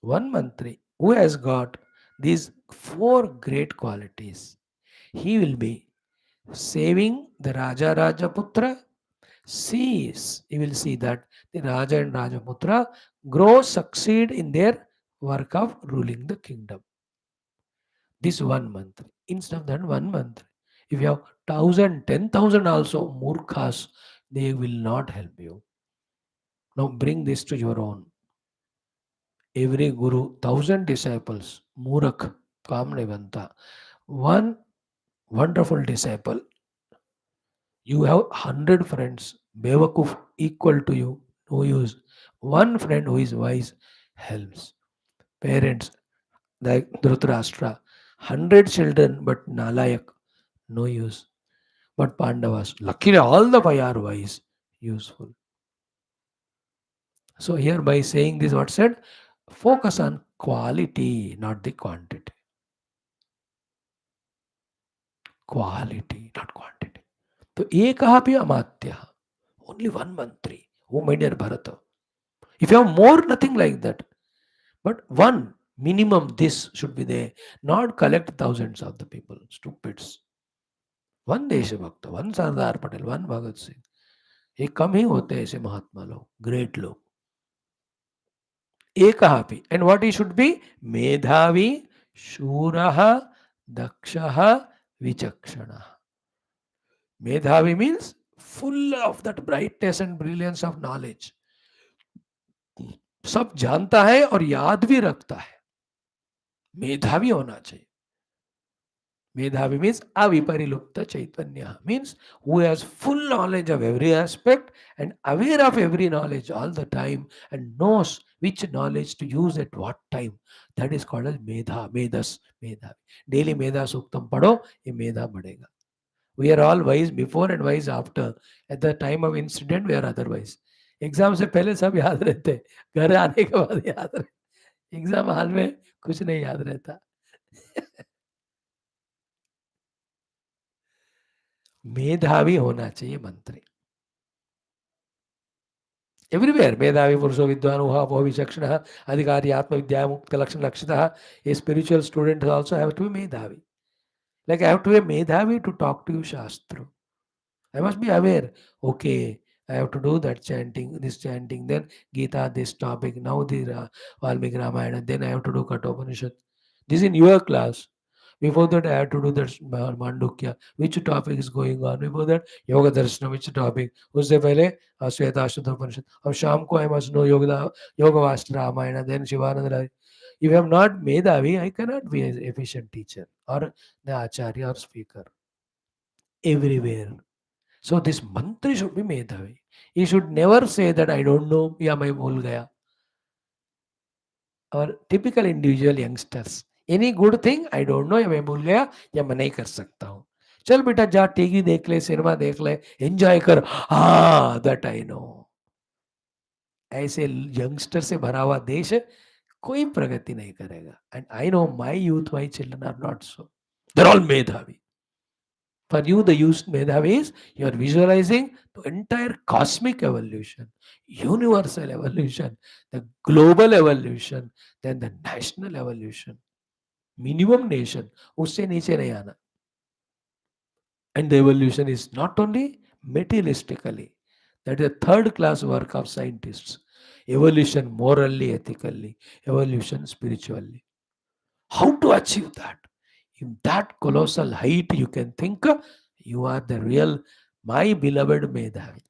one mantri who has got these four great qualities. He will be saving the Raja Rajaputra. He will see that the Raja and Rajaputra grow, succeed in their work of ruling the kingdom. This one mantra. Instead of that one mantra, if you have 1,000, 10,000 also murkhas, they will not help you. Now bring this to your own. Every guru, 1,000 disciples, murak, काम नहीं बनता. One wonderful disciple, you have 100 friends, bewakuf equal to you, no use. One friend who is wise helps. Parents, like Dhritarashtra, 100 children but nalayak, no use. But Pandavas, luckily all the five are wise, useful. So here by saying this, what said? Focus on quality, not the quantity. Quality, not quantity. So ekah api amatya, only one mantri. Oh my dear Bharata. If you have more, nothing like that. But one minimum, this should be there. Not collect thousands of the people, stupids. One Deshabhakta, one Sardar Patel, one Bhagat Singh. ये कम ही होते हैं ऐसे महात्मा लोग, great लोग. एकः अपि. And what he should be? मेधावी, शूरः, दक्षः, विचक्षणः. Medhavi means full of that brightness and brilliance of knowledge. सब जानता है और याद भी रखता है. मेधावी होना चाहिए. Medhavi means aviparilupta chaitanya, means who has full knowledge of every aspect and aware of every knowledge all the time and knows which knowledge to use at what time. That is called as Medas, Medhavi. Daily Meda Suktam pado, ye Medha badega. We are all wise before and wise after. At the time of incident, we are otherwise. Exam से पहले सब याद रहते, घर आने के बाद याद रहते, एग्जाम हाल में कुछ नहीं याद रहता. मेधावी होना चाहिए मंत्री एवरीवेयर. मेधावी पुरुषो विद्वान उहा विचक्षण अधिकारी आत्मविद्या मुक्त लक्षण लक्षितः. A spiritual student also have to be मेधावी. Like I have to be मेधावी to talk to you shastra. I must be aware. Okay, I have to do that chanting, this chanting, then Geetha, this topic, now the Valmiki Ramayana, then I have to do Kathopanishad. This is in your class. Before that, I have to do that Mandukya. Which topic is going on? Before that, Yoga Darshana, which topic? उससे पहले Shweta Upanishad. अब शाम को I must know Yoga Vastra Ramayana, then Shivananda Rai. If I am not Medhavi, I cannot be an efficient teacher or the Acharya or speaker everywhere. So this mantri should be Medhavi. He should never say that I don't know, या मैं भूल गया. Or typical individual youngsters. Any good thing I don't know, या मैं भूल गया या मैं नहीं कर सकता हूँ. चल बेटा जा टीवी देख ले, सिनेमा देख ले, एंजॉय कर. हाँ, that I know. ऐसे यंगस्टर से भरा हुआ देश कोई प्रगति नहीं करेगा. And I know my youth, my children are not so. They're all Medhavi. For you, the use Medhavi is you are visualizing the entire cosmic evolution, universal evolution, the global evolution, then the national evolution. Minimum nation, उससे नीचे नहीं आना. And the evolution is not only materialistically, that is a third class work of scientists. Evolution morally, ethically, evolution spiritually. How to achieve that? In that colossal height, you can think you are the real, my beloved Medhavi.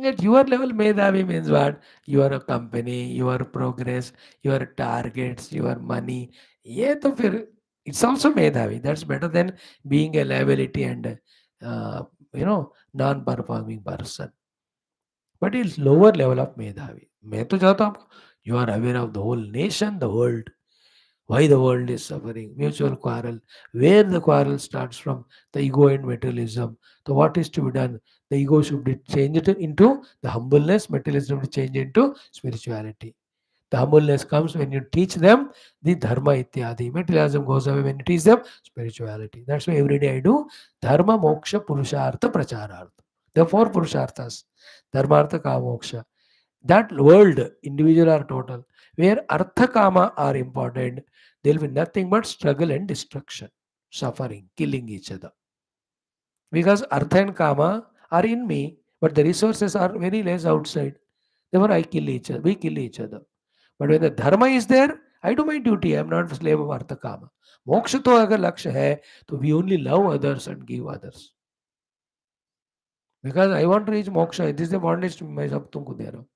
At your level, Medhavi means what? Your company, your progress, your targets, your money. ये तो फिर it's also Medhavi. That's better than being a liability and uh, non-performing person. But it's lower level of Medhavi. मैं तो चाहता हूँ you are aware of the whole nation, the world. Why the world is suffering, mutual quarrel, where the quarrel starts from, the ego and materialism. So what is to be done? The ego should be changed into the humbleness, materialism should be changed into spirituality. The humbleness comes when you teach them the dharma ityadi. Materialism goes away when you teach them spirituality. That's why every day I do dharma, moksha, purushartha, pracharartha. The four purusharthas. Dharma, artha, kama, moksha. That world, individual or total, where artha kama are important, there will be nothing but struggle and destruction, suffering, killing each other. Because artha and kama are in me, but the resources are very less outside. Therefore, I kill each other. We kill each other. But when the dharma is there, I do my duty. I am not a slave of artha kama. मोक्ष तो अगर लक्ष्य है तो we only love others and give others. Because I want to reach moksha. This is the bondage मैं सब तुमको दे रहा हूँ.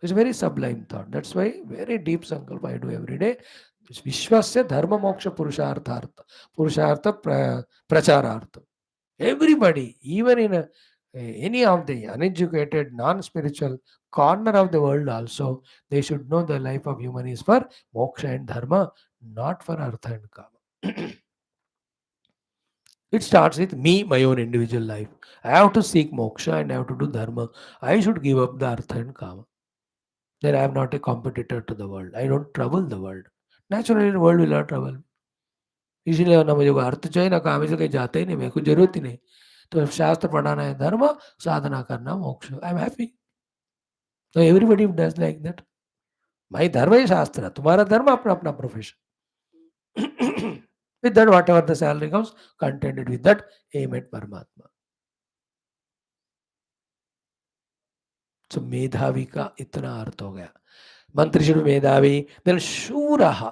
It's a very sublime thought. That's why very deep sankalpa I do every day. Vishwasya dharma moksha purushartha pracharartha. Everybody, even in any of the uneducated, non-spiritual corner of the world also, they should know the life of human is for moksha and dharma, not for artha and kama. It starts with me, my own individual life. I have to seek moksha and I have to do dharma. I should give up the artha and kama. Then I am not a competitor to the world. I don't trouble the world. Naturally, the world will not trouble me. इसीलिए ना मुझे कोई अर्थ चाहिए ना काम से कहीं जाते ही नहीं मेरे को जरूरत ही नहीं तो शास्त्र पढ़ाना है धर्म साधना करना मोक्ष आई एम हैप्पी तो everybody does like that my धर्म है शास्त्र तुम्हारा धर्म अपना अपना profession with that whatever the salary comes contented with that aim at परमात्मा so मेधावी का इतना अर्थ हो गया मंत्री शुरू मेधावी then शूरः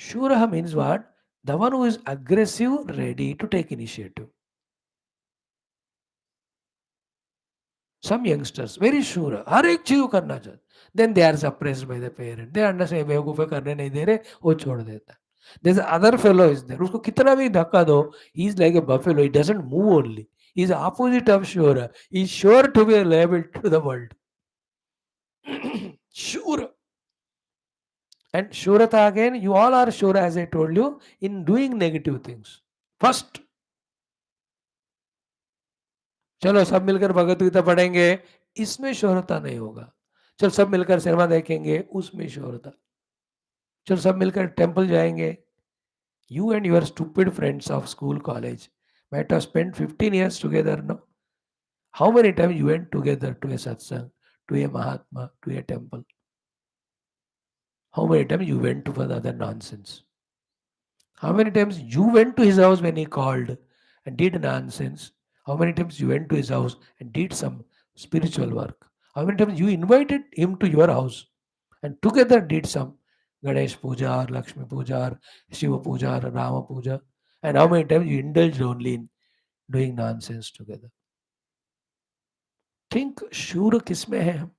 Shuraha means what? The one who is aggressive, ready to take initiative. Some youngsters, very sure, हर एक चीज करना चाहते. Then they are suppressed by the parent. They understand बेवकूफ़ी करने नहीं दे रहे, वो छोड़ देता. There's other fellow is there. उसको कितना भी धक्का दो, he is like a buffalo. He doesn't move only. He is opposite of sure. He is sure to be a liable to the world. Sure. And surata again, you all are sure, as I told you, in doing negative things. First, चलो सब मिलकर भगवत गीता पढ़ेंगे, इसमें शोरता नहीं होगा. चलो सब मिलकर सिनेमा देखेंगे, उसमें शोरता. चलो सब मिलकर टेम्पल जाएंगे. You and your stupid friends of school, college might have spent 15 years together, no? How many times you went together to a satsang, to a Mahatma, to a temple? How many times you went to for the other nonsense? How many times you went to his house when he called and did nonsense? How many times you went to his house and did some spiritual work? How many times you invited him to your house and together did some Ganesh Puja or Lakshmi Puja or Shiva Puja or Rama Puja? And how many times you indulged only in doing nonsense together? Think, sure किसमें है हम?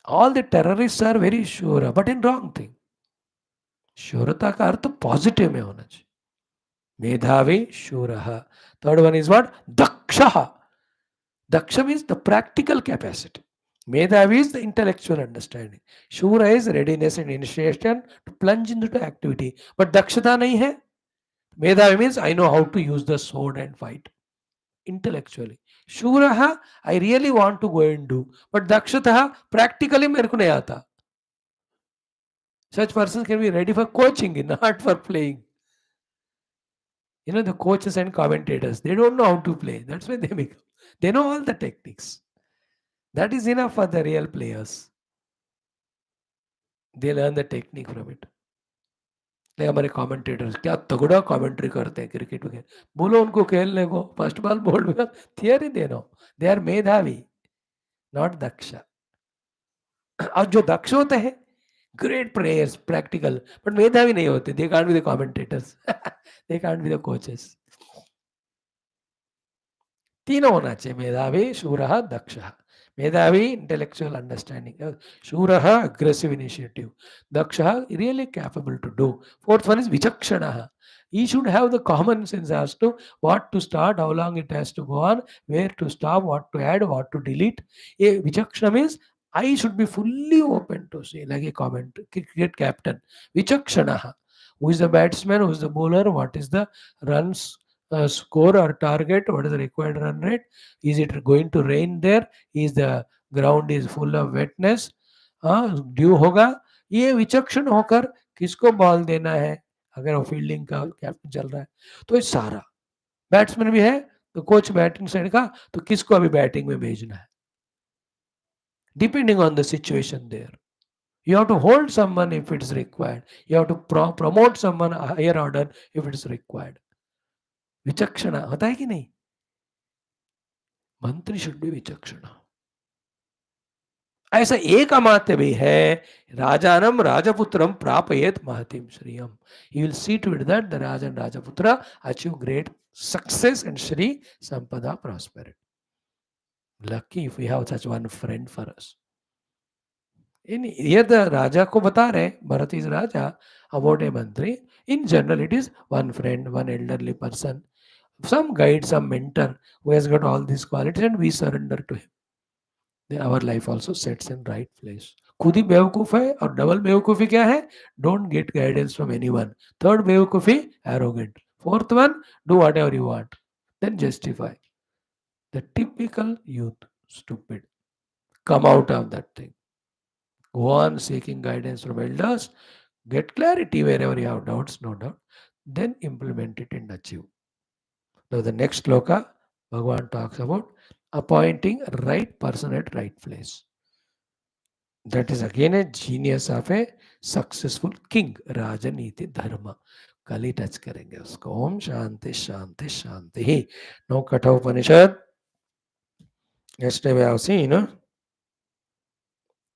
All the terrorists are very sure, but in wrong thing. शूरता का अर्थ positive में होना चाहिए. मेधावी शूरः. Third one is what? Daksha. Daksha means the practical capacity. Medhavi is the intellectual understanding. Shura is readiness and initiation to plunge into the activity. But dakshata nahi hai. Medhavi means I know how to use the sword and fight intellectually. Shuraha, I really want to go and do. But dakshataha, practically मेरे को नहीं आता. Such persons can be ready for coaching, not for playing. You know, the coaches and commentators, they don't know how to play. That's why they become. They know all the techniques. That is enough for the real players. They learn the technique from it. like हमारे commentators क्या तगड़ा commentary करते हैं cricket वगैरह. बोलो उनको खेलने को, फर्स्ट बॉल बोल्ड में थियरी देना. दे आर मेधावी, नॉट दक्ष. और जो दक्ष होते हैं, ग्रेट प्लेयर्स प्रैक्टिकल, बट मेधावी नहीं होते. They can't be the commentators, they can't be the coaches. तीनों होना चाहिए, मेधावी, शूरः, दक्षः. मेधावी इंटेलेक्चुअल अंडरस्टैंडिंग, शूरः aggressive initiative, दक्षः really capable to do. Fourth one is vichakshana. He should have the common sense as to what to start, how long it has to go on, where to stop, what to add, what to delete. A vichakshana means I should be fully open to say, like a comment cricket captain. Vichakshana, who is the batsman, who is the bowler, what is the runs score or target, what is the required run rate, is it going to rain there, is the ground is full of wetness, due होगा. ये विचक्षण होकर किसको ball देना है, अगर वो fielding का captain चल रहा है तो ये सारा. बैट्समैन भी है तो कोच बैटिंग साइड का, तो किसको अभी बैटिंग में भेजना है, depending on the situation there. You have to hold someone if it's required. You have to promote someone a higher order if it's required. विचक्षणा होता है कि नहीं? मंत्री शुड बी विचक्षणा. ऐसा एक अमात्य भी है, राजानम राजपुत्रम प्रापयेत महतिम श्रियम. He will see to it that the Raja and Rajaputra achieve great success and Shri Sampada prosperity. Lucky if we have such one friend for us. Here the Raja को बता रहे, Bharat is Raja about a मंत्री. In general it is one friend, one elderly person, some guide, some mentor who has got all these qualities, and we surrender to him. Then our life also sets in right place. खुद ही बेवकूफ है. और double बेवकूफी क्या है? Don't get guidance from anyone. Third बेवकूफी, arrogant. Fourth one, do whatever you want, then justify. The typical youth, stupid. Come out of that thing. Go on seeking guidance from elders. Get clarity wherever you have doubts, no doubt. Then implement it and achieve. Now the next sloka, Bhagavan talks about appointing right person at right place. That is again a genius of a successful king. Raja Neethi Dharma. कल ही touch करेंगे उसको. ओम शांति शांति शांति ही. Now Katha Upanishad. Yesterday we have seen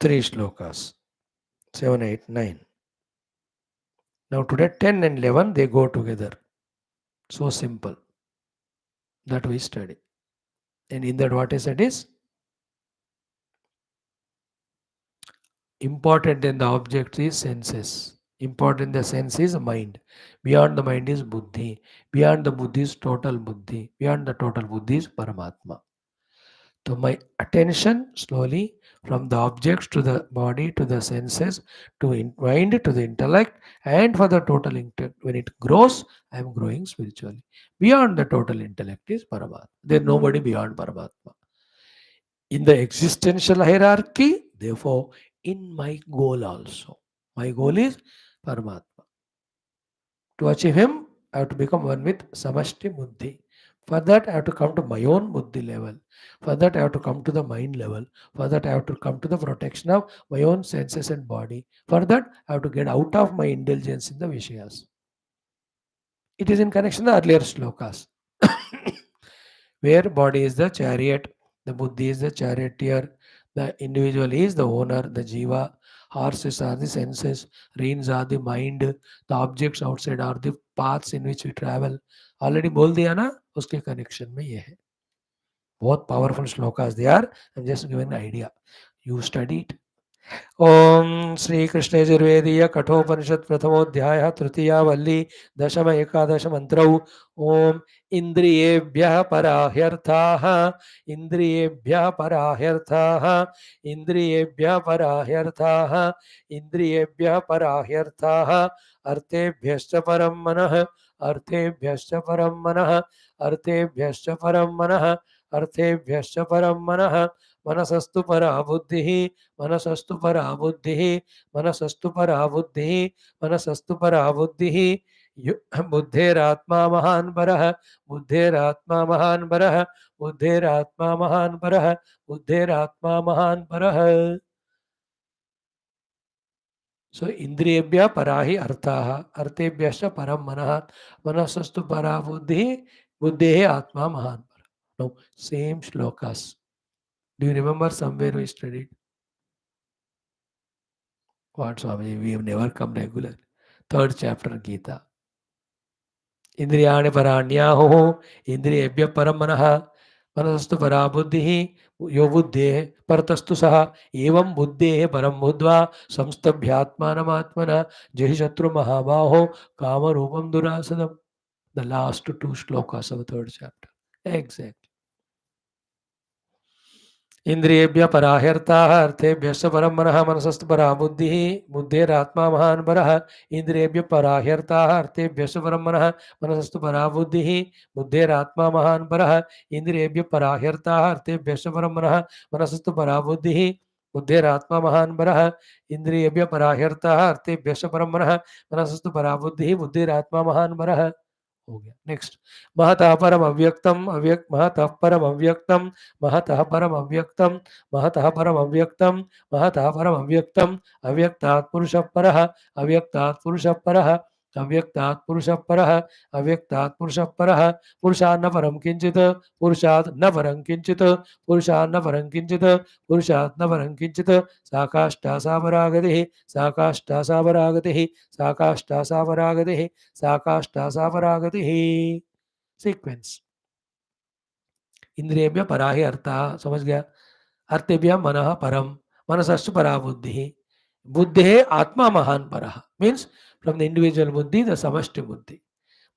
3 shlokas. 7, 8, 9. Now today 10 and 11 they go together. So simple. That we study. And in that what I said is important in the object is senses. Important in the sense is mind. Beyond the mind is buddhi. Beyond the buddhi is total buddhi. Beyond the total buddhi is Paramatma. So my attention slowly from the objects to the body to the senses to mind to the intellect, and for the total intellect. When it grows, I am growing spiritually. Beyond the total intellect is Paramatma. There is nobody beyond Paramatma. In the existential hierarchy, therefore, in my goal also. My goal is Paramatma. To achieve him, I have to become one with Samashti Buddhi. For that, I have to come to my own Buddhi level. For that, I have to come to the mind level. For that, I have to come to the protection of my own senses and body. For that, I have to get out of my indulgence in the Vishayas. It is in connection to the earlier slokas, where body is the chariot, the Buddhi is the charioteer, the individual is the owner, the Jiva, horses are the senses, reins are the mind, the objects outside are the paths in which we travel. Already बोल दिया ना, उसके connection में ये है. बहुत powerful shlokas they are. I am just giving idea. You study. Om Shri Krishna यजुर्वेदीय कठोपनिषद प्रथमोध्याय तृतीया वल्ली दशम एकादश मंत्रौ. ओम इंद्रियेभ्यः पराह्यर्थाः इंद्रियेभ्यः पराह्यर्थाः इंद्रियेभ्यः पराह्यर्थाः इंद्रियेभ्यः पराह्यर्थाः अर्थेभ्यश्च परं मनः अर्थेभ्यश्च परं मनः अर्थेभ्यश्च परं मनः अर्थेभ्यश्च परं मनः मनसस्तु परा बुद्धिः मनसस्तु परा बुद्धिः मनसस्तु परा बुद्धिः मनसस्तु परा बुद्धिः बुद्धेरात्मा महान् परः बुद्धेरात्मा महान् परः बुद्धेरात्मा महान् परः बुद्धेरात्मा महान् परः. सो इंद्रियेभ्यः परा हि अर्थाः अर्थेभ्यश्च परं मनः मनसस्तु परा बुद्धिः बुद्धेः आत्मा महान् परः. No same shlokas. Do you remember somewhere we studied? What Swami? We have never come regular. Third chapter Geetha. इंद्रियाणि पराण्याहुः इंद्रियेभ्यः परं मनः मनसस्तु परा बुद्धिः यो बुद्धेः परतस्तु सः एवं बुद्धेः परं बुद्ध्वा संस्तभ्यात्मानमात्मना जहि शत्रुमहाबाहो कामरूपं दुरासदम्. The last two shlokas of the third chapter. Exactly. इंद्रियेभ्यः पराह्यर्थाः अर्थेभ्यश्च परं मनः मनसस्तु परा बुद्धिः बुद्धेरात्मा महान् परः इंद्रियेभ्यः पराह्यर्थाः अर्थेभ्यश्च परं मनः मनसस्तु परा बुद्धिः बुद्धेरात्मा महान् परः इंद्रियेभ्यः पराह्यर्थाः अर्थेभ्यश्च परं मनः मनसस्तु परा बुद्धिः बुद्धेरात्मा महान् परः इंद्रियेभ्यः पराह्यर्थाः अर्थेभ्यश्च परं मनः मनसस्तु परा बुद्धिः बुद्धेरात्मा महान् परः. हो गया. नेक्स्ट. महतः परम अव्यक्तम महतः परम अव्यक्तम महतः परम अव्यक्तम महतः परम अव्यक्तम महतः परम अव्यक्तम अव्यक्तात् पुरुषः परः अव्यक्तात् पुरुषः परः अव्यक्तात् पुरुषः परः अव्यक्तात् पुरुषः परः पुरुषात् न परं किंचित् पुरुषात् न परं किंचित् पुरुषात् न परं किंचित् पुरुषात् न परं किंचित् सा काष्ठा सा परागतिः सा काष्ठा सा परागतिः सा काष्ठा सा परागतिः सा काष्ठा सा परागतिः. सीक्वेंस. इंद्रियेभ्यः परा हि अर्थः. समझ गया. अर्थेभ्यः मनः परम मनसस्तु परा बुद्धिः बुद्धेः आत्मा महान् परः. Means from the individual buddhi the samashti buddhi.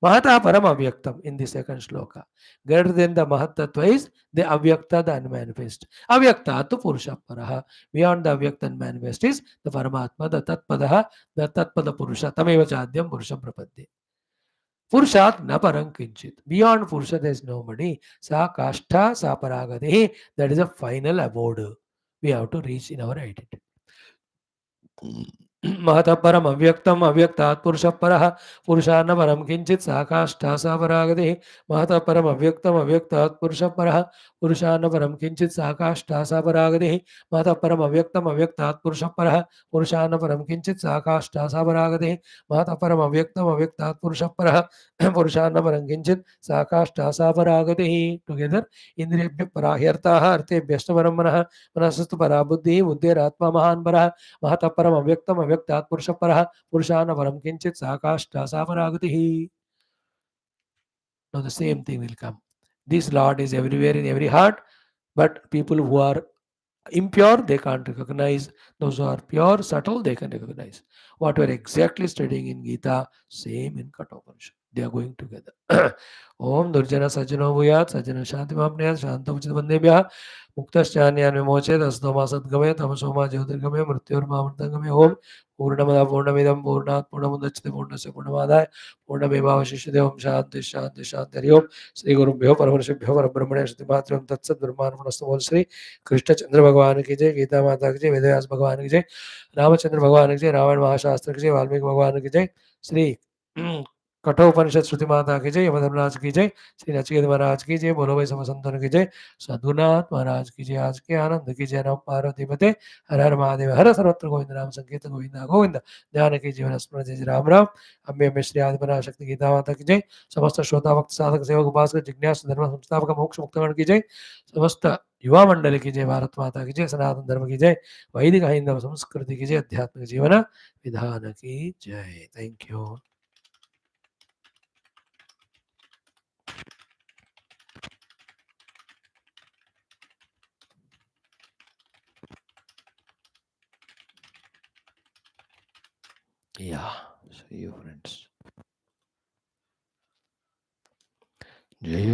Mahata param avyaktam in the second shloka. Greater than the mahat tattva is the avyakta, the unmanifest. Avyakta tu purusha paraha. Beyond the avyakta and manifest is the paramatma, the tatpadaha, the tatpada purusha. Tameva chadyam purusha prapadde. Purushat na parang kinchit. Beyond purusha there is nobody. Sa kashtha sa paragati. That is a final abode we have to reach in our identity. महतः परम अव्यक्तम अव्यक्तात् पुरुषः परः पुरुषान् न परं किंचित् सा काष्ठा सा परागतिः महतः परम अव्यक्तम अव्यक्तात् पुरुषः परः पुरुषान् न परं किंचित् सा काष्ठा सा परागतिः महतः परम अव्यक्तम अव्यक्तात् पुरुषः परः पुरुषान् न परं किंचित् सा काष्ठा सा परागतिः महतः परम अव्यक्तम अव्यक्तात् पुरुषः परः पुरुषान् न परं किंचित् सा काष्ठा सा परागतिः. टुगेदर. इंद्रियेभ्यः पराह्यर्थाः अर्थेभ्यश्च परं मनः मनसस्तु परा बुद्धिः बुद्धेरात्मा महान् परः महतः परम अव्यक्तम अव्यक्तात् पुरुषः परः पुरुषान् न परं किंचित् सा काष्ठा सा परागतिः. Now the same thing will come. This Lord is everywhere in every heart, but people who are Impure, they can't recognize. Those who are pure, subtle, they can recognize. What we're exactly studying in Gita, same in Katha Upanishad. They are going together. Om Durjana Sajjano Bhuyat, Sajjana Shanti Mapniyat, Shantam Chidbandebhya, Muktasyanyan Vimochet, Asnoma Sadgame, Tamasoma Jyotirgame, Mrityur Mamrtangame, Om Purnamada Purnamidam Purnat Purnamudachite Purnasya Purnamadaya, Purnamevavashishyate, Om Shanti Shanti Shanti Hari Om, Sri Gurubhyo Paramarshibhyo Parabrahmane Shri Matram Tatsat Brahmanastu Sri Krishnachandra भगवान की जय, गीता माता की जय, वेदव्यास भगवान की जय, रामचंद्र भगवान की जय, रामायण महाशास्त्र की जय, वाल्मीकि भगवान की जय, श्री कठोपनिषद श्रुति माता की जय, यमधर्मराज की जय, श्री नचिकेत महाराज की जय, बोलो भाई समसंतन की जय, सद्गुरुनाथ महाराज की जय, आज के आनंद की जय, नम पार्वती पते, हर हर महादेव, हर सर्वत्र गोविंद नाम संकीर्तन गोविंदा गोविंद, ध्यान की जीवन स्मरण जय राम राम, अम्बे अम्बे श्री आदि पराशक्ति गीता माता की जय, समस्त श्रोता भक्त साधक सेवक उपासक जिज्ञास धर्म संस्थापक मोक्ष मुक्तगण की जय, समस्त युवा मंडल की जय, भारत माता की जय, सनातन धर्म की जय, वैदिक हिंदव संस्कृति की जय, आध्यात्मिक जीवन विधान की जय. Thank you. Yeah, see you friends. जय